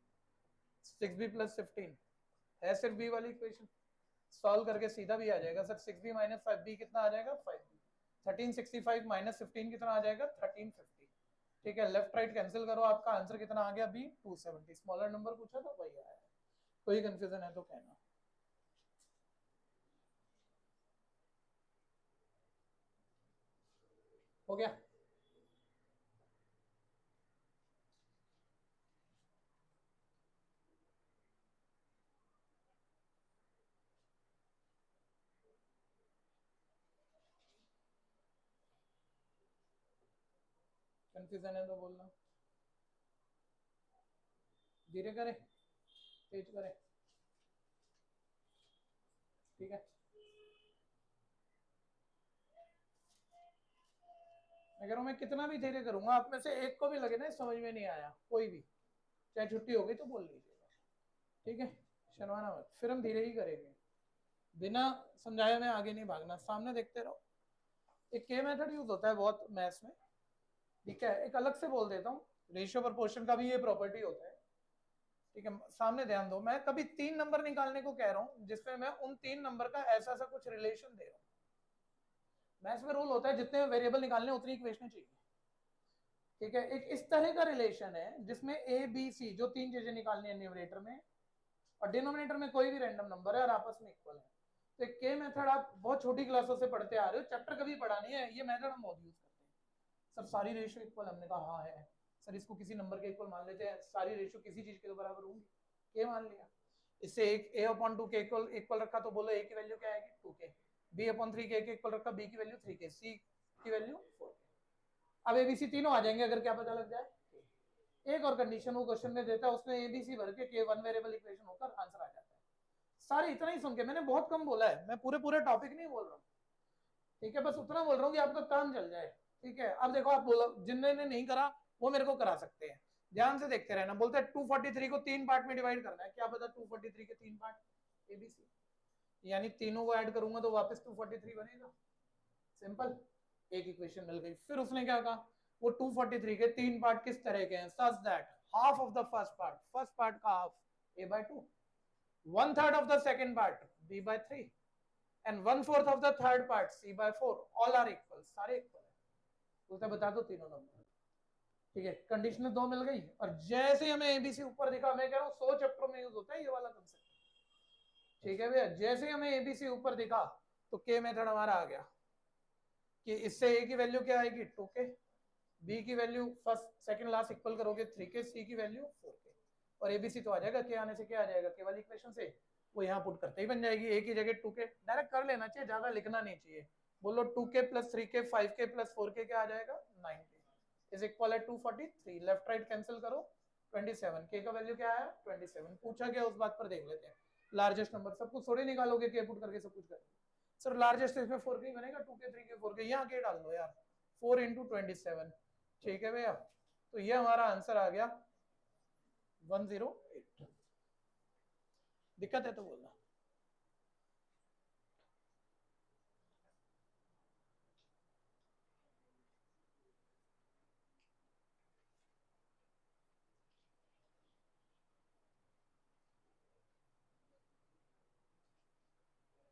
S1: 6b प्लस 15 है सिर्फ b वाली इक्वेशन, सॉल्व करके सीधा भी आ जाएगा सर। 6b माइनस 5b कितना आ जाएगा, 5b। 1365 माइनस 15 कितना आ जाएगा, 1350। ठीक है, लेफ्ट राइट कैंसिल करो, आपका आंसर कितना आ गया, b 270। स्मॉलर नंबर पूछा था वही आया। कोई कंफ्यूजन है तो कहना। हो गया? कंफ्यूजन है तो बोलना। धीरे करे, तेज करे, ठीक है। मैं कह रहा हूँ मैं कितना भी धीरे करूंगा, आप में से एक को भी लगे ना समझ में नहीं आया, कोई भी, चाहे छुट्टी हो गई तो बोल लीजिएगा, ठीक है, शर्माना मत। फिर हम धीरे ही करेंगे, बिना समझाए में आगे नहीं भागना, सामने देखते रहो। एक के मेथड यूज होता है बहुत मैथ्स में, ठीक है, एक अलग से बोल देता हूँ, रेशियो प्रोपोर्शन का भी ये प्रॉपर्टी होता है, ठीक है। सामने ध्यान दो, मैं कभी 3 नंबर निकालने को कह रहा हूँ जिसमें मैं उन 3 नंबर का ऐसा ऐसा कुछ रिलेशन दे रहा हूँ। मैथ्स में रूल होता है जितने वेरिएबल निकालने उतनी इक्वेशन चाहिए, ठीक है। एक इस तरह का रिलेशन है जिसमें ए बी सी जो 3 चीजें निकालनी है न्यूमरेटर में, और डिनोमिनेटर में कोई भी रैंडम नंबर है और आपस में इक्वल है। तो एक के मेथड आप बहुत छोटी क्लासों से पढ़ते आ रहे हो, चैप्टर कभी पढ़ा नहीं है, ये मेथड हम बहुत यूज करते हैं। सर सारी रेशियो इक्वल, हमने कहा हाँ है सर, इसको किसी नंबर के इक्वल मान लेते हैं, सारी रेशियो किसी चीज के बराबर होंगी, के मान लिया। इससे एक a अपॉन 2 के इक्वल रखा, तो बोलो a की वैल्यू क्या आएगी, 2k। b अपॉन 3 के इक्वल रखा, b की वैल्यू 3k, c की वैल्यू 4k। अब एबीसी तीनों आ जाएंगे अगर क्या पता लग जाए। एक और कंडीशन वो क्वेश्चन में देता है, उसमें एबीसी भर के वन वेरिएबल इक्वेशन होकर आंसर आ जाता है। सारे इतना ही सुन के, मैंने बहुत कम बोला है, मैं पूरे पूरे टॉपिक नहीं बोल रहा हूँ, ठीक है, बस उतना बोल रहा हूँ कि आपका काम चल जाए, ठीक है। अब देखो, आप बोलो जिनने नहीं करा वो मेरे को करा सकते हैं, ध्यान से देखते रहना। बोलते हैं 243 को 3 पार्ट में डिवाइड करना है, क्या पता 243 के 3 पार्ट, एबीसी, यानी तीनों को ऐड करूंगा तो वापस 243 बनेगा, सिंपल, एक इक्वेशन मिल गई। फिर उसने क्या कहा, वो 243 के 3 पार्ट किस तरह के हैं, such that half of the first part का half a/2, 1/3 of the second part b/3 and 1/4 of the third part c/4, all are equal, सारे इक्वल है। तो बता दो तीनों नंबर, ठीक है। कंडीशन 2 मिल गई, और जैसे हमें एबीसी ऊपर दिखा, मैं कह रहा हूँ 100 चैप्टर में यूज होता है ये वाला कंसेप्ट, ठीक है भैया। जैसे हमें एबीसी ऊपर दिखा तो के मेथड हमारा आ गया कि इससे ए की वैल्यू क्या आएगी, 2k, बी की value first second last equal करोगे 3k, सी की वैल्यू 4k, और एबीसी तो आ जाएगा, के आने से क्या आ जाएगा, केवल इक्वेशन से वो यहाँ पुट करते ही बन जाएगी। ए की जगह 2k डायरेक्ट कर लेना चाहिए, ज्यादा लिखना नहीं चाहिए। बोलो 2k plus 3k 5k plus 4k क्या आ जाएगा, 9k इज इक्वल है 243। लेफ्ट राइट कैंसिल करो, 27, के का वैल्यू क्या आया, 27। पूछा गया उस बात पर देख लेते हैं, लार्जेस्ट नंबर सब कुछ थोड़ी निकालोगे के पुट करके सब कुछ करेंगे। सर लार्जेस्ट इसमें 4k बनेगा, 2k 3k 4k, यहाँ के डाल दो यार, 4 इंटू 27, ठीक है भैया। तो ये हमारा आंसर आ गया 108। दिक्कत है तो बोलना।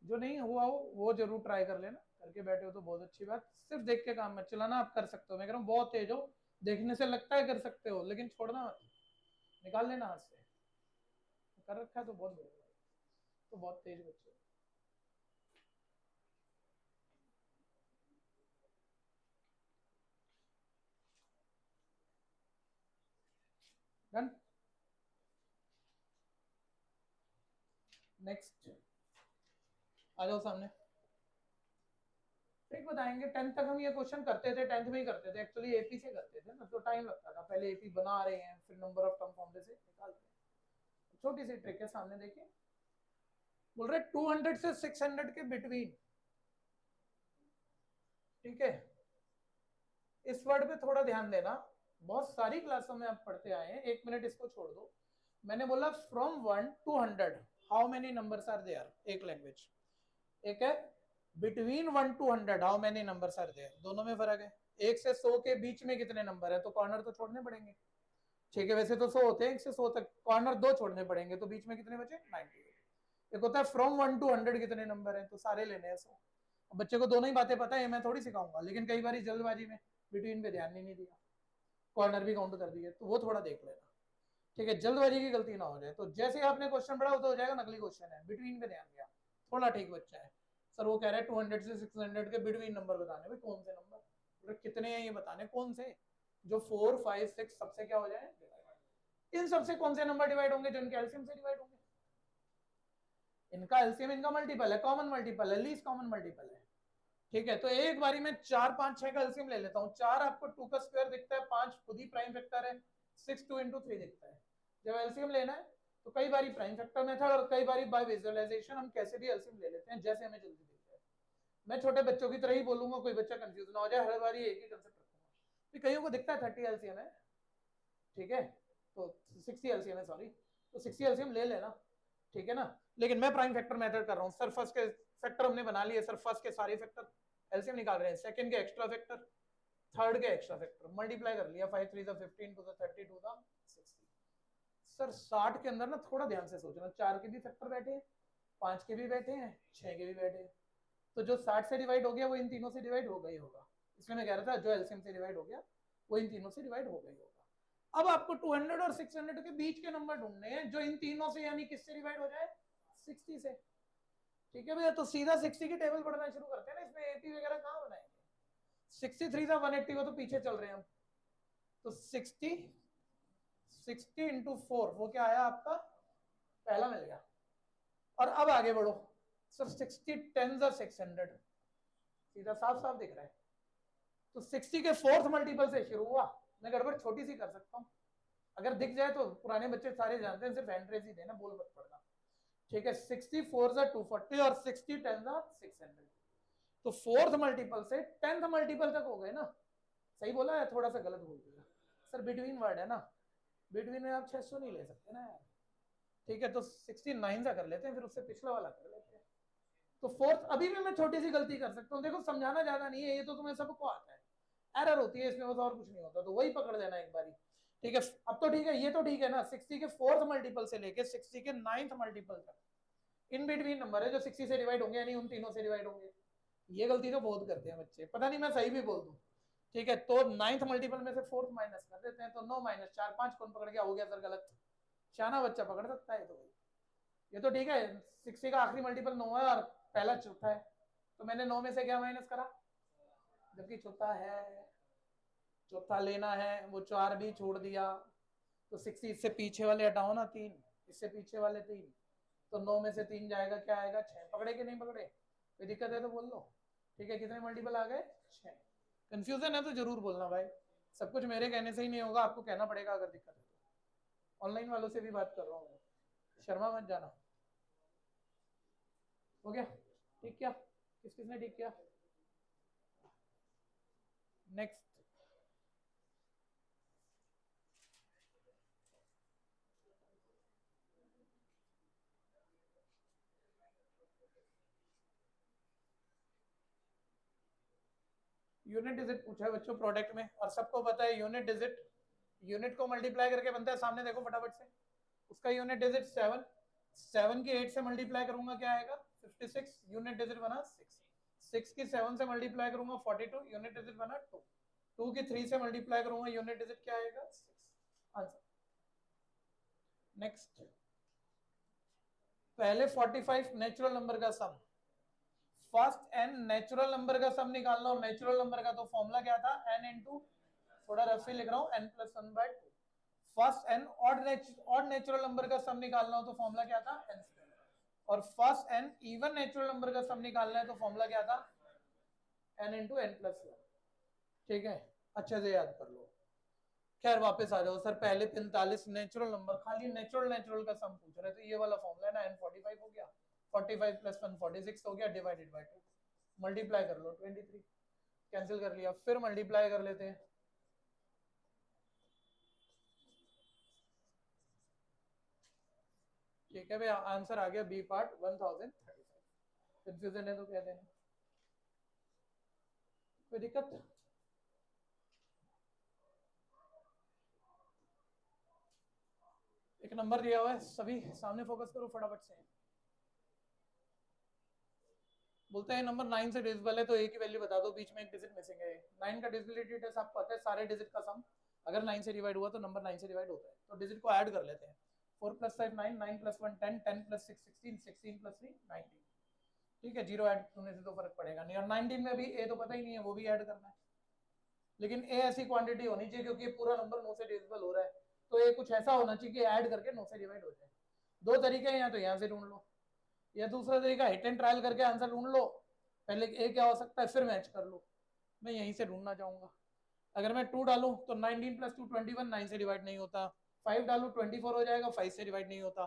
S1: जो नहीं हुआ हो वो जरूर ट्राई कर लेना, करके बैठे हो तो बहुत अच्छी बात। सिर्फ देख के काम मत चलाना, आप कर सकते हो, मैं कह रहा हूँ बहुत तेज हो, देखने से लगता है कर सकते हो, लेकिन छोड़ना मत, निकाल लेना हाथ से, कर रखा है तो बहुत बढ़िया, तो बहुत तेज बच्चे। डन। नेक्स्ट आ जाओ सामने। ट्रिक बताएंगे। 10th तक हम ये क्वेश्चन करते थे, 10th में ही करते थे एक्चुअली, एपी से करते थे ना, तो टाइम लगता था। पहले एपी बना रहे हैं, फिर नंबर ऑफ टर्म फॉर्मूले से निकालते हैं। छोटी सी ट्रिक है, सामने देखिए। बोल रहे 200 से 600 के बिटवीन, ठीक है। इस वर्ड पे थोड़ा ध्यान देना, बहुत सारी क्लासों में आप पढ़ते आए हैं। 1 मिनट इसको छोड़ दो। मैंने बोला from 1 to 100 how many numbers are there, एक लैंग्वेज। एक है between 1 to 100 how many numbers are there, दोनों में फर्क है। 1 से 100 के बीच में कितने नंबर है, तो कॉर्नर तो छोड़ने पड़ेंगे। ठीक है, वैसे तो 100 होते हैं, 1 से 100 तक, कॉर्नर 2 छोड़ने पड़ेंगे, तो बीच में कितने बचे 90। एक होता है फ्रॉम 1 to 100 कितने नंबर है, तो सारे लेने हैं 100। बच्चे को दोनों ही बातें पता है, मैं थोड़ी सिखाऊंगा, लेकिन कई बार जल्दबाजी में बिटवीन पे ध्यान नहीं दिया, कॉर्नर भी काउंट कर दिए, तो वो थोड़ा देख लेना। ठीक है, जल्दबाजी की गलती ना हो जाए। तो जैसे ही आपने क्वेश्चन पढ़ा तो हो जाएगा नकली क्वेश्चन है, बिटवीन पे ध्यान दिया, थोड़ा ठीक बच्चा है। सर वो कह रहे हैं 200 से 600 के बिटवीन नंबर बताने, भाई कौन से नंबर, कितने हैं ये बताने, कौन से, जो 4 5 6 सबसे क्या हो जाए, इन सबसे कौन से नंबर डिवाइड होंगे, जो इनके एलसीएम से डिवाइड होंगे। इनका एलसीएम इनका मल्टीपल है, कॉमन मल्टीपल है, लीस्ट कॉमन मल्टीपल है। ठीक है, तो एक बारी में 4 5 6 का एलसीएम ले लेता हूँ। 4 आपको 2 का स्क्वायर दिखता है, 5 खुद ही प्राइम फैक्टर है, 6 2 into 3 दिखता है। जब एलसीएम लेना है तो कई बारी प्राइम फैक्टर मेथड और कई बारी बाय विजुअलाइजेशन, हम कैसे भी एलसीएम ले लेते हैं जैसे हमें जल्दी दिख जाए। मैं छोटे बच्चों की तरह ही बोलूंगा, कोई बच्चा कंफ्यूज ना हो जाए, हर बारी एक ही कंसेप्ट रखूंगा। कईयों को दिखता है 30 एलसीएम है, ठीक है, तो 60 एलसीएम है, सॉरी, तो 60 एलसीएम ले लेना, ठीक है ना। लेकिन मैं प्राइम फैक्टर मेथड कर रहा हूँ। सर फर्स्ट के फैक्टर हमने बना लिए, सर फर्स्ट के सारे फैक्टर एलसीएम निकाल रहे हैं, सेकंड के एक्स्ट्रा फैक्टर, थर्ड के एक्स्ट्रा फैक्टर, मल्टीप्लाई कर लिया, 5 3 15 to the 30 to the 60। Sir 60 के अंदर ना थोड़ा ध्यान से सोचना, 4 के भी फैक्टर बैठे हैं, 5 के भी बैठे हैं, 6 के भी बैठे हैं, तो जो 60 से डिवाइड हो गया वो इन तीनों से डिवाइड हो गई होगा। इसमें मैं कह रहा था जो एलसीएम से डिवाइड हो गया वो इन तीनों से डिवाइड हो गई होगा। अब आपको 200 और 600 के बीच के नंबर ढूंढने हैं, जो इन तीनों से यानी किससे डिवाइड हो जाए, 60 से। ठीक है भैया, तो सीधा 60 की टेबल पढ़ना शुरू करते हैं ना, इसमें एपी वगैरह कहाँ बनाएंगे। 63 था 180, वो तो पीछे चल रहे हैं हम, तो 60 इंटू 4 वो क्या आया आपका, पहला मिल गया। और अब आगे बढ़ो, सर 60 10 600, सीधा साफ साफ दिख रहा है, तो 60 के 4th मल्टीपल से शुरू हुआ। मैं गड़बड़ छोटी सी कर सकता हूँ, अगर दिख जाए तो पुराने बच्चे सारे जानते हैं, सिर्फ एंट्रेस ही देना, बोल मत पड़ना। ठीक है, 60 4 240 और 60 10 600, तो 4th मल्टीपल से 10th मल्टीपल तक हो गए ना। सही बोला है, थोड़ा सा गलत बोल दिया सर, बिटवीन वर्ड है ना, बिटवीन में आप 600 नहीं ले सकते ना यार। ठीक है, तो 69 सा कर लेते हैं, फिर उससे पिछला वाला कर लेते हैं। तो 4th अभी भी मैं छोटी सी गलती कर सकता हूँ, देखो समझाना ज्यादा नहीं है, ये तो तुम्हें सबको आता है, एरर होती है इसमें, बस और कुछ नहीं होता, तो वही पकड़ लेना एक बारी। ठीक है, अब तो ठीक है, ये तो ठीक है ना, 60 के 4th मल्टीपल से लेके 60 के 9th मल्टीपल तक इन बिटवीन नंबर है जो 60 से डिवाइड होंगे, यानी उन तीनों से डिवाइड होंगे। ये गलती तो बहुत करते हैं बच्चे, पता नहीं मैं सही भी बोल दूं। ठीक है, तो 9th मल्टीपल में से 4th माइनस कर देते हैं, तो 9 माइनस 4 5 कौन पकड़ गया, हो गया सर गलत, शाना बच्चा पकड़ सकता है। तो ये तो ठीक है, 60 का आखिरी मल्टीपल 9 है और पहला चौथा है, तो मैंने 9 में से क्या माइनस करा, जबकि चौथा है, चौथा लेना है, वो 4 भी छोड़ दिया, तो 60 इससे पीछे वाले हटाओ ना, 3 इससे पीछे वाले 3, तो 9 में से 3 जाएगा, क्या आएगा 6। पकड़े कि नहीं पकड़े, कोई दिक्कत है तो बोल लो। ठीक है, कितने मल्टीपल आ गए 6। कंफ्यूजन है तो जरूर बोलना भाई, सब कुछ मेरे कहने से ही नहीं होगा, आपको कहना पड़ेगा अगर दिक्कत है तो। ऑनलाइन वालों से भी बात कर रहा हूँ, शर्मा मत जाना। हो गया ठीक, क्या किस किसने ठीक किया। नेक्स्ट, यूनिट डिजिट पूछा है बच्चों प्रोडक्ट में, और सबको पता है यूनिट डिजिट, यूनिट को मल्टीप्लाई करके बनता है, सामने देखो फटाफट से, उसका यूनिट डिजिट 7, 7 की 8 से मल्टीप्लाई करूंगा क्या आएगा 56, यूनिट डिजिट बना 6, 6 की 7 से मल्टीप्लाई करूंगा 42, यूनिट डिजिट बना 2, 2 की 3 से मल्टीप्लाई करूंगा, यूनिट डिजिट क्या आएगा 6। आंसर। नेक्स्ट, पहले 45 नेचुरल नंबर का सम, फर्स्ट एन नेचुरल नंबर का सम निकालना, और नेचुरल नंबर का तो फॉर्मूला क्या था, एन इंटू, थोड़ा रफली लिख रहा हूँ, n + 1/2, first n odd natural number का सम निकालना हो तो फॉर्मूला क्या था, एन स्क्वायर, और first n even natural number का सम निकालना है तो फॉर्मूला क्या था, n into n plus one. ठीक है, अच्छे से याद कर लो। खैर वापस आ जाओ सर, पहले 45 नेचुरल नंबर, खाली नेचुरल का सम पूछ रहे, तो ये वाला फॉर्मूला है ना, एन 45 हो गया, 45 प्लस 1 46 हो गया, डिवाइडेड बाय 2, मल्टीप्लाई कर लो 23, कैंसिल कर लिया, फिर मल्टीप्लाई कर लेते हैं, ठीक है भाई, आंसर आ गया बी पार्ट 1035। कंफ्यूजन है तो कह देना, कोई दिक्कत। एक नंबर दिया हुआ है, सभी सामने फोकस करो फटाफट से। बोलते हैं नंबर 9 से डिविजिबल है तो ए की वैल्यू बता दो, बीच में एक डिजिट मिसिंग है। 9 का डिविजिबिलिटी टेस्ट आपको पता है, सारे डिजिट का सम अगर 9 से डिवाइड हुआ तो नंबर 9 से डिवाइड होता है, तो डिजिट को ऐड कर लेते हैं। 4 प्लस 5 9, 9 प्लस 1 10, 10 प्लस 6 16, 16 प्लस 3 19। ठीक है, जीरो ऐड होने से तो फर्क पड़ेगा नहीं, और 19 में भी ए तो पता ही नहीं है, वो भी ऐड करना है, लेकिन ए ऐसी क्वांटिटी होनी चाहिए क्योंकि पूरा नंबर 9 से डिविजिबल हो रहा है, तो ये कुछ ऐसा होना चाहिए कि ऐड करके 9 से डिवाइड हो जाए। दो तरीके हैं, या तो यहाँ से ढूंढ लो, या दूसरा तरीका हिट एंड ट्रायल करके आंसर ढूंढ लो, पहले ए क्या हो सकता है फिर मैच कर लो। मैं यहीं से ढूंढना चाहूंगा, अगर मैं 2 डालूं तो 19 प्लस 2 21, 9 से डिवाइड नहीं होता, 5 डालूं 24 हो जाएगा, 5 से डिवाइड नहीं होता,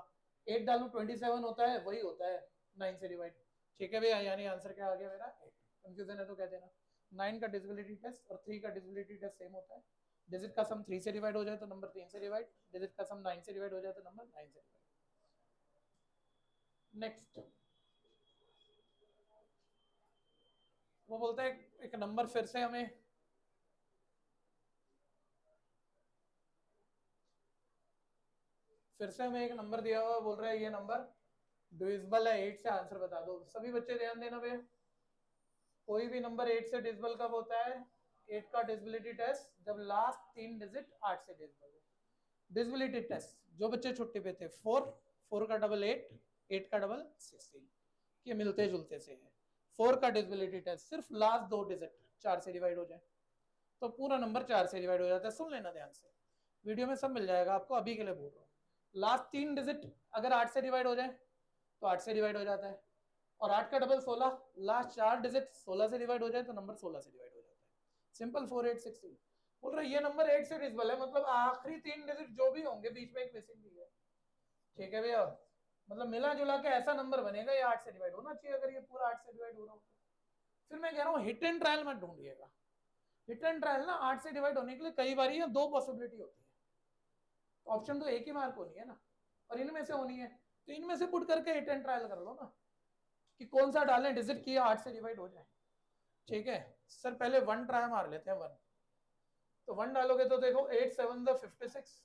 S1: 8 डालूं 27 होता है, वही होता है 9 से डिवाइड। ठीक है भैया, यानी आंसर क्या आ गया मेरा, 8। कंफ्यूजन है तो कह देना। 9 का डिविजिबिलिटी टेस्ट और 3 का डिविजिबिलिटी टेस्ट सेम होता है, डिजिट का सम 3 से डिवाइड हो जाए तो नंबर 3 से डिवाइड, डिजिट का सम 9 से डिवाइड हो जाए तो नंबर 9 से डिवाइड। नेक्स्ट वो बोलता है एक नंबर फिर से हमें एक नंबर दिया हुआ, बोल रहा है ये नंबर डिविजिबल है 8 से, आंसर बता दो। सभी बच्चे ध्यान देना भैया, कोई भी नंबर 8 से डिविजिबल कब होता है, 8 का डिविजिबिलिटी टेस्ट जब लास्ट 3 डिजिट 8 से डिविजिबल हो। डिविजिबिलिटी टेस्ट जो बच्चे छुट्टी पे थे, 4 4 का डबल 8, 8 का डबल 16, ये मिलते जुलते से है। 4 का डिविजिबिलिटी टेस्ट सिर्फ लास्ट 2 डिजिट 4 से डिवाइड हो जाए तो पूरा नंबर 4 से डिवाइड हो जाता है। सुन लेना ध्यान से, वीडियो में सब मिल जाएगा आपको, अभी के लिए बोल रहा हूँ। लास्ट 3 डिजिट अगर 8 से डिवाइड हो जाए तो 8 से डिवाइड हो जाता है, और 8 का डबल 16, लास्ट 4 डिजिट 16 से डिवाइड हो जाए तो नंबर 16 से डिवाइड हो जाता है। सिंपल, 4 8 16। बोल रहे ये नंबर 8 से डिविजिबल है, मतलब आखिरी 3 डिजिट जो भी होंगे बीच में एक मिसिंग भी है। ठीक है भैया, मतलब मिला जुला के ऐसा नंबर बनेगा ये 8 से डिवाइड होना चाहिए, अगर ये पूरा 8 से डिवाइड हो रहा हो तो। फिर मैं कह रहा हूँ हिट एंड ट्रायल मत ढूंढिएगा, हिट एंड ट्रायल ना 8 से डिवाइड होने के लिए कई बार ये 2 पॉसिबिलिटी होती है, तो ऑप्शन तो एक ही मार्क होनी है ना, और इनमें से होनी है, तो इनमें से पुट करके हिट एंड ट्रायल कर लो ना कि कौन सा डालें डिजिट किया 8 से डिवाइड हो जाए। ठीक है सर, पहले 1 ट्राई मार लेते हैं, 1 तो 1 डालोगे तो देखो 8 7 56,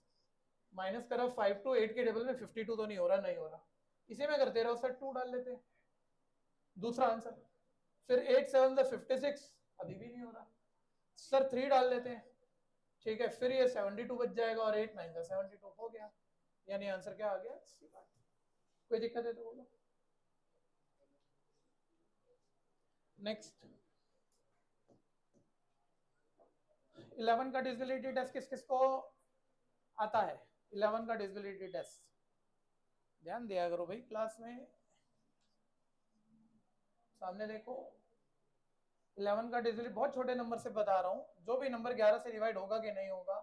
S1: माइनस करो 5 टू 8 के टेबल में 52 तो नहीं हो रहा, नहीं हो रहा, इसी में करते रहो सर, 2 डाल लेते हैं दूसरा आंसर, फिर 8 7 56, अभी भी नहीं हो रहा सर, 3 डाल लेते हैं। ठीक है, फिर ये 72 बच जाएगा, और 8 9 72 हो गया, यानी आंसर क्या आ गया, सी बात। कोई दिक्कत है तो बोलो। नेक्स्ट 11 का डिविजिबिलिटी टेस्ट किस किस को आता है, 11 का डिविजिबिलिटी टेस्ट ध्यान दिया करो भाई क्लास में, सामने देखो। 11 का डिजिट बहुत छोटे नंबर से बता रहा हूँ, जो भी नंबर 11 से डिवाइड होगा कि नहीं होगा,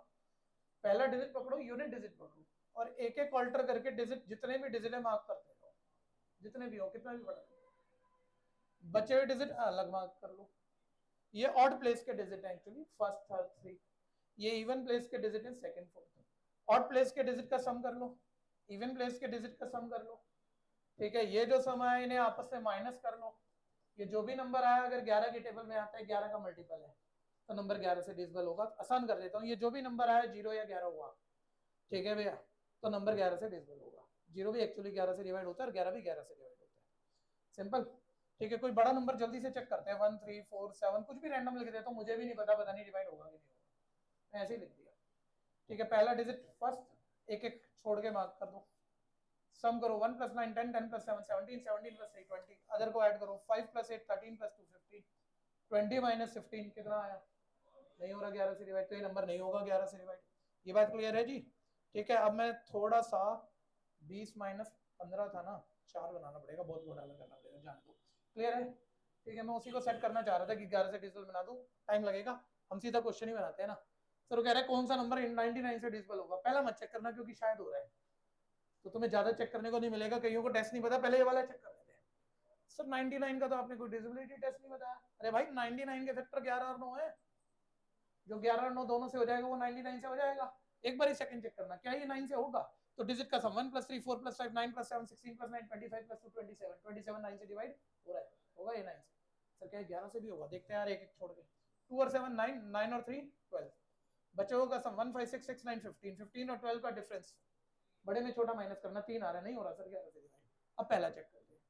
S1: पहला डिजिट पकड़ो, यूनिट डिजिट पकड़ो, और एक एक ऑल्टर करके डिजिट, जितने भी डिजिट है मार्क करते रहो, जितने भी हो, कितना भी बड़ा, बचे हुए डिजिट अलग मार्क कर लो। ये ऑड प्लेस के डिजिट है एक्चुअली, फर्स्ट थर्ड थ्री, ये इवन प्लेस के डिजिट है सेकंड फोर्थ। ऑड प्लेस के डिजिट का सम कर लो, इवन प्लेस के डिजिट का सम कर लो। ठीक है, ये जो सम है इन्हें आपस में माइनस कर लो, ये जो भी नंबर आया अगर 11 के टेबल में आता है, 11 का मल्टीपल है तो नंबर 11 से डिविजिबल होगा। आसान कर देता हूँ, ये जो भी नंबर आया 0 या 11 हुआ, ठीक है भैया, तो नंबर 11 से डिविजिबल होगा। 0 भी एक्चुअली 11 से डिवाइड होता है और 11 भी 11 से डिवाइड होता है, सिंपल। ठीक है, कोई बड़ा नंबर जल्दी से चेक करते हैं, 1 3 4 7 कुछ भी रैंडम लिख देता हूँ, मुझे भी नहीं पता नहीं डिवाइड होगा कि नहीं होगा, मैं ऐसे ही लिख दिया। ठीक है, पहला डिजिट फर्स्ट, एक एक छोड़ के मार्क कर दो, सम करो 1 + 9 10 10 + 7 17 17 + 3 20, अदर को ऐड करो 5 + 8 13 + 2 15, 20 - 15 कितना आया, नहीं हो रहा 11 से डिवाइड, तो ये नंबर नहीं होगा 11 से डिवाइड। ये बात क्लियर है जी। ठीक है, अब मैं थोड़ा सा 20 माइनस 15 था ना, 4 बनाना पड़ेगा, बहुत घोटाला करना पड़ेगा, जाने दो। क्लियर है? ठीक है, मैं उसी को सेट करना चाह रहा था कि 11 से डिजिबल बना दूं, टाइम लगेगा, हम सीधा क्वेश्चन ही बनाते हैं ना। सर वो कह रहा है कौन सा नंबर 99 से डिजिबल होगा, पहला मत चेक करना क्योंकि शायद हो रहा है, तो तुम्हें ज्यादा चेक करने को नहीं मिलेगा, कईयों को टेस्ट नहीं पता, पहले ये वाला चेक कर लेते हैं। सर 99 का तो आपने कोई डिजिबिलिटी टेस्ट नहीं बताया। अरे भाई 99 के फैक्टर 11 और 9 है, जो 11 और 9 दोनों से हो जाएगा वो 99 से हो जाएगा। एक बार ही सेकंड चेक करना, क्या ये 9 से होगा? तो डिजिट का सम 1 + 3 4 + 5 9 + 7 16 + 9 25 + 2 27 27 9 से डिवाइड हो रहा है, होगा ये 9 से। सर क्या 11 से भी होगा? देखते हैं यार, एक एक छोड़ के। 2 और 7 9, 9 और 3 12, बचे होगा सम 1 5 6 6 9 15 15 और 12 का डिफरेंस, बड़े में छोटा माइनस करना, 3 आ रहा है, नहीं हो रहा सर 11 से डिवाइड। अब पहला चेक करते हैं,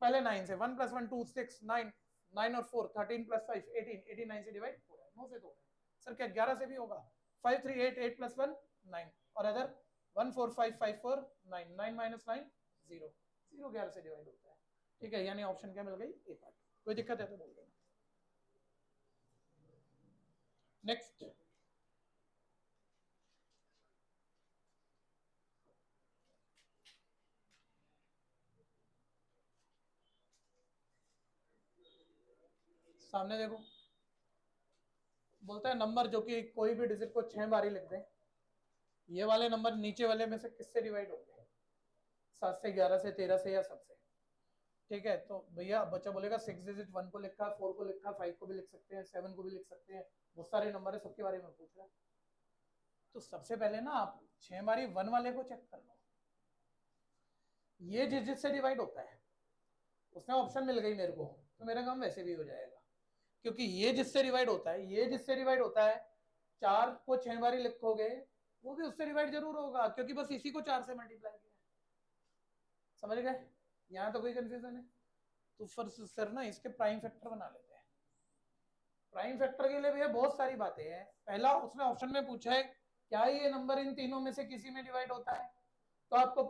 S1: पहले 9 से 1 + 1 2 6 9 9 और 4 13 + 5 18 18 9 से डिवाइड हो रहा है, 9 से तो हो रहा है। सर क्या 11 से भी होगा? 5 3 8 8 + 1 9 और अदर 1 4 5 5 4 9 9 - 9 0 0 11 से डिवाइड होता है। ठीक है, यानी ऑप्शन क्या मिल गई? ए पार्ट। कोई दिक्कत है तो बोल देना। नेक्स्ट, सामने देखो, बोलता है नंबर जो कि कोई भी डिजिट को 6 बार ही लिख दें, ये वाले नंबर नीचे वाले में से किससे डिवाइड होंगे? 7 से, 11 से, 13 से या सबसे। ठीक है, तो भैया बच्चा बोलेगा 6 डिजिट 1 को लिखा, 4 को लिखा, 5 को भी लिख सकते हैं, 7 को भी लिख सकते हैं, बहुत सारे नंबर है, सबके बारे में पूछ रहा है। तो सबसे पहले ना आप 6 बारी 1 वाले को चेक कर लो, ये डिजिट से डिवाइड होता है, उसने ऑप्शन मिल गई मेरे को, तो मेरा काम वैसे भी हो जाएगा, क्योंकि ये जिससे डिवाइड होता है, ये जिससे डिवाइड होता है, 4 को 6 बारी लिखोगे वो भी उससे डिवाइड जरूर होगा, क्योंकि बस इसी को 4 से मल्टीप्लाई किया। समझ गए? यहाँ तो कोई कंफ्यूजन है? तो फिर सर ना इसके प्राइम फैक्टर बना लेते हैं। प्राइम फैक्टर के लिए भी बहुत सारी बातें हैं। पहला उसने ऑप्शन में पूछा है क्या ये नंबर इन तीनों में से किसी में डिवाइड होता है, तो आपको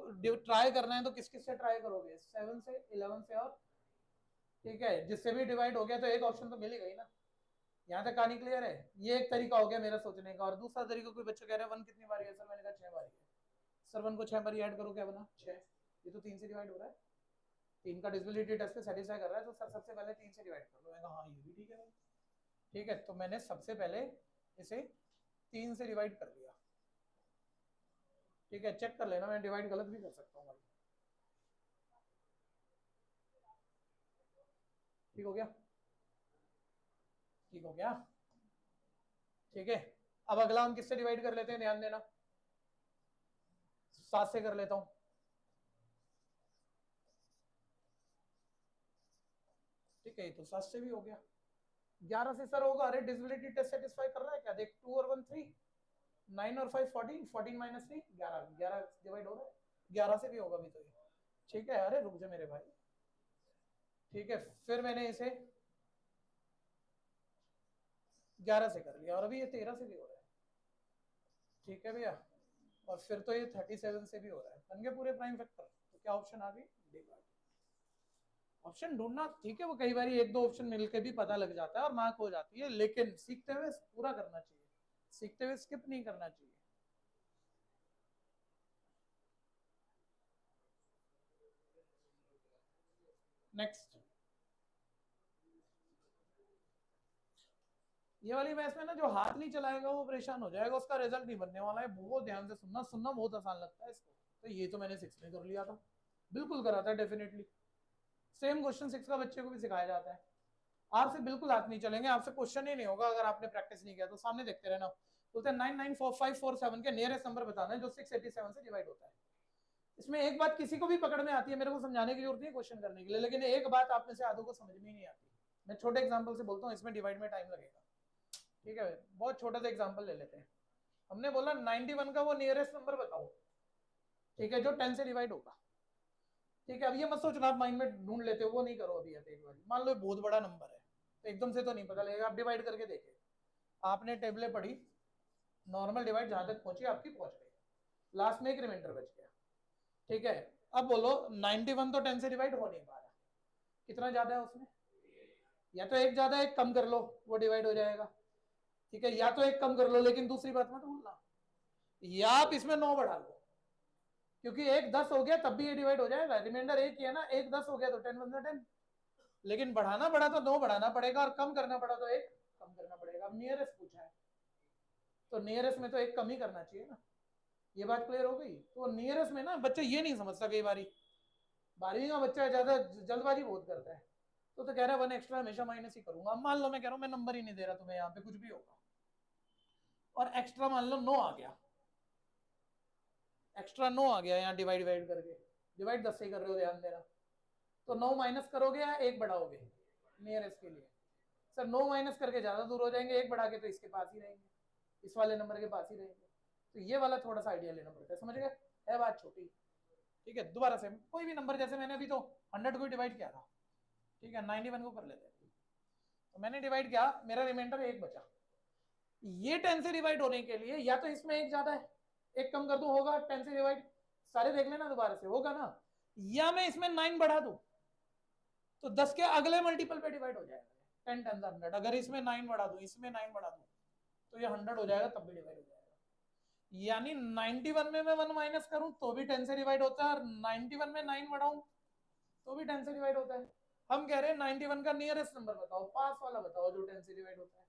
S1: ट्राई करना है, तो किस किस से ट्राई करोगे? 7 से, 11 से और, ठीक है, जिससे भी डिवाइड हो गया तो एक ऑप्शन तो मिल ही गई ना। यहाँ तक कहानी क्लियर है? ये एक तरीका हो गया मेरा सोचने का। और दूसरा तरीका, कोई बच्चा कह रहा है 1 कितनी बार है? सर मैंने कहा 6 बार है। सर 1 को 6 बार ऐड करो, क्या बना? 6। ये तो 3 से डिवाइड हो रहा है, 3 का डिविजिबिलिटी टेस्ट पे सेटिस्फाई कर रहा है, तो सर सबसे पहले 3 से डिवाइड कर लो। मैंने कहा हाँ ये भी ठीक है भाई। ठीक है, तो मैंने सबसे पहले इसे 3 से डिवाइड कर लिया। ठीक है, चेक कर लेना, मैं डिवाइड गलत भी कर सकता हूँ भाई। ठीक हो गया? ठीक हो गया? ठीक है, अब अगला हम किससे डिवाइड कर लेते हैं, ध्यान देना। 7 से कर लेता हूँ। ठीक है, तो 7 से भी हो गया। 11 से सर होगा? अरे डिविजिबिलिटी टेस्ट सेटिस्फाई कर रहा है क्या? देख, 2 और 1 3, 9 और 5 14, 14 - 3 11, 11 डिवाइड हो रहा है, 11 से भी होगा भी तो ये। ठीक है, अरे रुक जा मेरे भाई। ठीक है, फिर मैंने इसे 11 से कर लिया, और अभी ये 13 से भी हो रहा है। ठीक है भैया, और फिर तो ये 37 से भी हो रहा है, बन गए पूरे प्राइम फैक्टर। तो क्या ऑप्शन आ गई? D part. ऑप्शन ढूंढना ठीक है, वो कई बार एक दो ऑप्शन मिलकर भी पता लग जाता है और मार्क हो जाती है, लेकिन सीखते हुए पूरा करना चाहिए, सीखते हुए स्किप नहीं करना चाहिए। नेक्स्ट, ये वाली मैथ में ना जो हाथ नहीं चलाएगा वो परेशान हो जाएगा, उसका रिजल्ट नहीं बनने वाला है। बहुत ध्यान से सुनना, सुनना बहुत आसान लगता है इसको। तो ये तो मैंने 6 में कर लिया था, बिल्कुल करा था डेफिनेटली। सेम क्वेश्चन 6 का बच्चे को भी सिखाया जाता है। आपसे बिल्कुल हाथ नहीं चलेंगे, आपसे क्वेश्चन ही नहीं होगा अगर आपने प्रैक्टिस नहीं किया तो। सामने देखते रहना, बोलते हैं 994 5 4 7 के नियरेस्ट नंबर बताना है जो 687 से डिवाइड होता है। इसमें एक बात किसी को भी पकड़ में आती है, मेरे को समझाने की जरूरत नहीं है क्वेश्चन करने के लिए, लेकिन एक बात आप में से आधों को समझ में ही नहीं आती। मैं छोटे एग्जाम्पल से बोलता हूँ, इसमें डिवाइड में टाइम लगेगा। ठीक है, बहुत छोटा सा एग्जाम्पल ले लेते हैं। हमने बोला 91 का वो नियरेस्ट नंबर बताओ, ठीक है, जो 10 से डिवाइड होगा। ठीक है, अब ये मत सोचना आप माइंड में ढूंढ लेते हो, वो नहीं करो अभी। एक बार मान लो बहुत बड़ा नंबर है, तो एकदम से तो नहीं पता लगेगा, आप डिवाइड करके देखे। आपने टेबलें पढ़ी, नॉर्मल डिवाइड जहां तक पहुंची आपकी पहुंच गई, लास्ट में एक रिमाइंडर बच गया। ठीक है, अब बोलो 91 तो 10 से डिवाइड हो नहीं पा रहा, कितना ज्यादा है उसमें? या तो एक ज्यादा एक कम कर लो, वो डिवाइड हो जाएगा। ठीक है, या तो एक कम कर लो, लेकिन दूसरी बात मत भूलना, या आप इसमें 9 बढ़ा लो, क्योंकि 1 10 हो गया तब भी ये डिवाइड हो जाएगा, रिमाइंडर 1 ही है ना, 1 10 हो गया तो 10 1 10, लेकिन बढ़ाना पड़ा तो 9 बढ़ाना पड़ेगा और कम करना पड़ा तो 1 कम करना पड़ेगा। अब नियरेस्ट पूछा है तो नियरेस्ट में तो 1 कम ही करना चाहिए ना, ये बात क्लियर हो गई। तो नियरेस्ट में ना बच्चा ये नहीं समझता, कई बारी 12वीं का बच्चा ज्यादा जल्दबाजी बहुत करता है, तो कह रहा है 1 एक्स्ट्रा हमेशा माइनस ही करूंगा। अब मान लो मैं कह रहा हूँ मैं नंबर ही नहीं दे रहा तुम्हें, यहाँ पे कुछ भी होगा, और एक्स्ट्रा मान लो 9 आ गया, एक्स्ट्रा 9 आ गया यहाँ डिवाइड करके, डिवाइड 10 से ही कर रहे हो, ध्यान देना। तो 9 माइनस करोगे या 1 बढ़ाओगे नियरेस्ट के लिए? सर 9 माइनस करके ज्यादा दूर हो जाएंगे, 1 बढ़ा के तो इसके पास ही रहेंगे, इस वाले नंबर के पास ही रहेंगे। तो ये वाला थोड़ा सा आइडिया लेना पड़ता है, समझ गए? है बात छोटी, ठीक है। दोबारा से कोई भी नंबर, जैसे मैंने अभी तो 100 को डिवाइड किया था, ठीक है, 91 को कर लेते हैं। तो मैंने डिवाइड किया, मेरा रिमाइंडर 1 बचा। ये 10 से डिवाइड होने के लिए या तो इसमें 1 ज्यादा है, 1 कम कर दूं, होगा 10 से डिवाइड, सारे देख लेना दोबारा से, होगा ना? या मैं इसमें 9 बढ़ा दूं तो 10 के अगले मल्टीपल पे डिवाइड हो जाएगा, 10 10 100। अगर इसमें 9 बढ़ा दूं, इसमें 9 बढ़ा दूं तो ये 100 हो जाएगा, तब भी डिवाइड हो जाएगा। यानी 91 में मैं 1 माइनस करूं तो भी 10 से डिवाइड होता है, और 91 में 9 बढ़ाऊं तो भी 10 से डिवाइड होता है। हम कह रहे हैं 91 का नियरेस्ट नंबर बताओ, पास वाला बताओ जो 10 से डिवाइड होता है।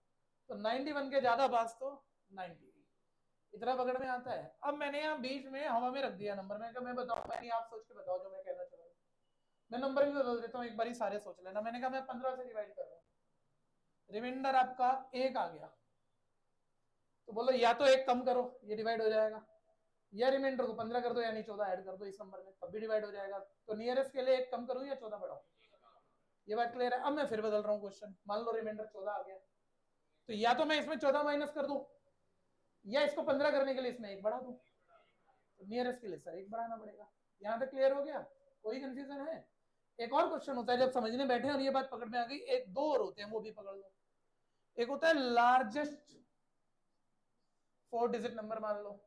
S1: तो 91 के ज्यादा पास तो 90, इतना पकड़ में आता है। अब मैंने यहाँ बीच में हवा में रख दिया नंबर, मैं बताऊँ, मैंने आप सोच के बताओ जो मैं कहना चाह रहा हूँ। मैं नंबर भी बदल देता हूँ, एक बार ही सारे सोच लेना। मैंने कहा मैं 15 से डिवाइड कर रहा हूँ, रिमाइंडर आपका 1 आ गया, तो बोलो या तो 1 कम करो, ये डिवाइड हो जाएगा, या रिमाइंडर को 15 कर दो, यानी 14 ऐड कर दो इस नंबर में, तब भी डिवाइड हो जाएगा। तो नियरेस्ट के लिए 1 कम करूँ या 14 बढ़ाऊं? ये बात क्लियर है? अब मैं फिर बदल रहा हूँ क्वेश्चन, मान लो रिमाइंडर 14 आ गया, तो या तो मैं इसमें 14 माइनस कर दूं, या इसको 15 करने के लिए इसमें 1 बढ़ा दूं। तो नियरेस्ट के लिए सर 1 बढ़ाना पड़ेगा। यहाँ तक क्लियर हो गया? कोई कंफ्यूजन है? एक और क्वेश्चन होता है जब समझने बैठे और ये बात पकड़ में आ गई, एक दो और होते हैं, वो भी पकड़ लो। एक होता है लार्जेस्ट 4 डिजिट नंबर, मान लो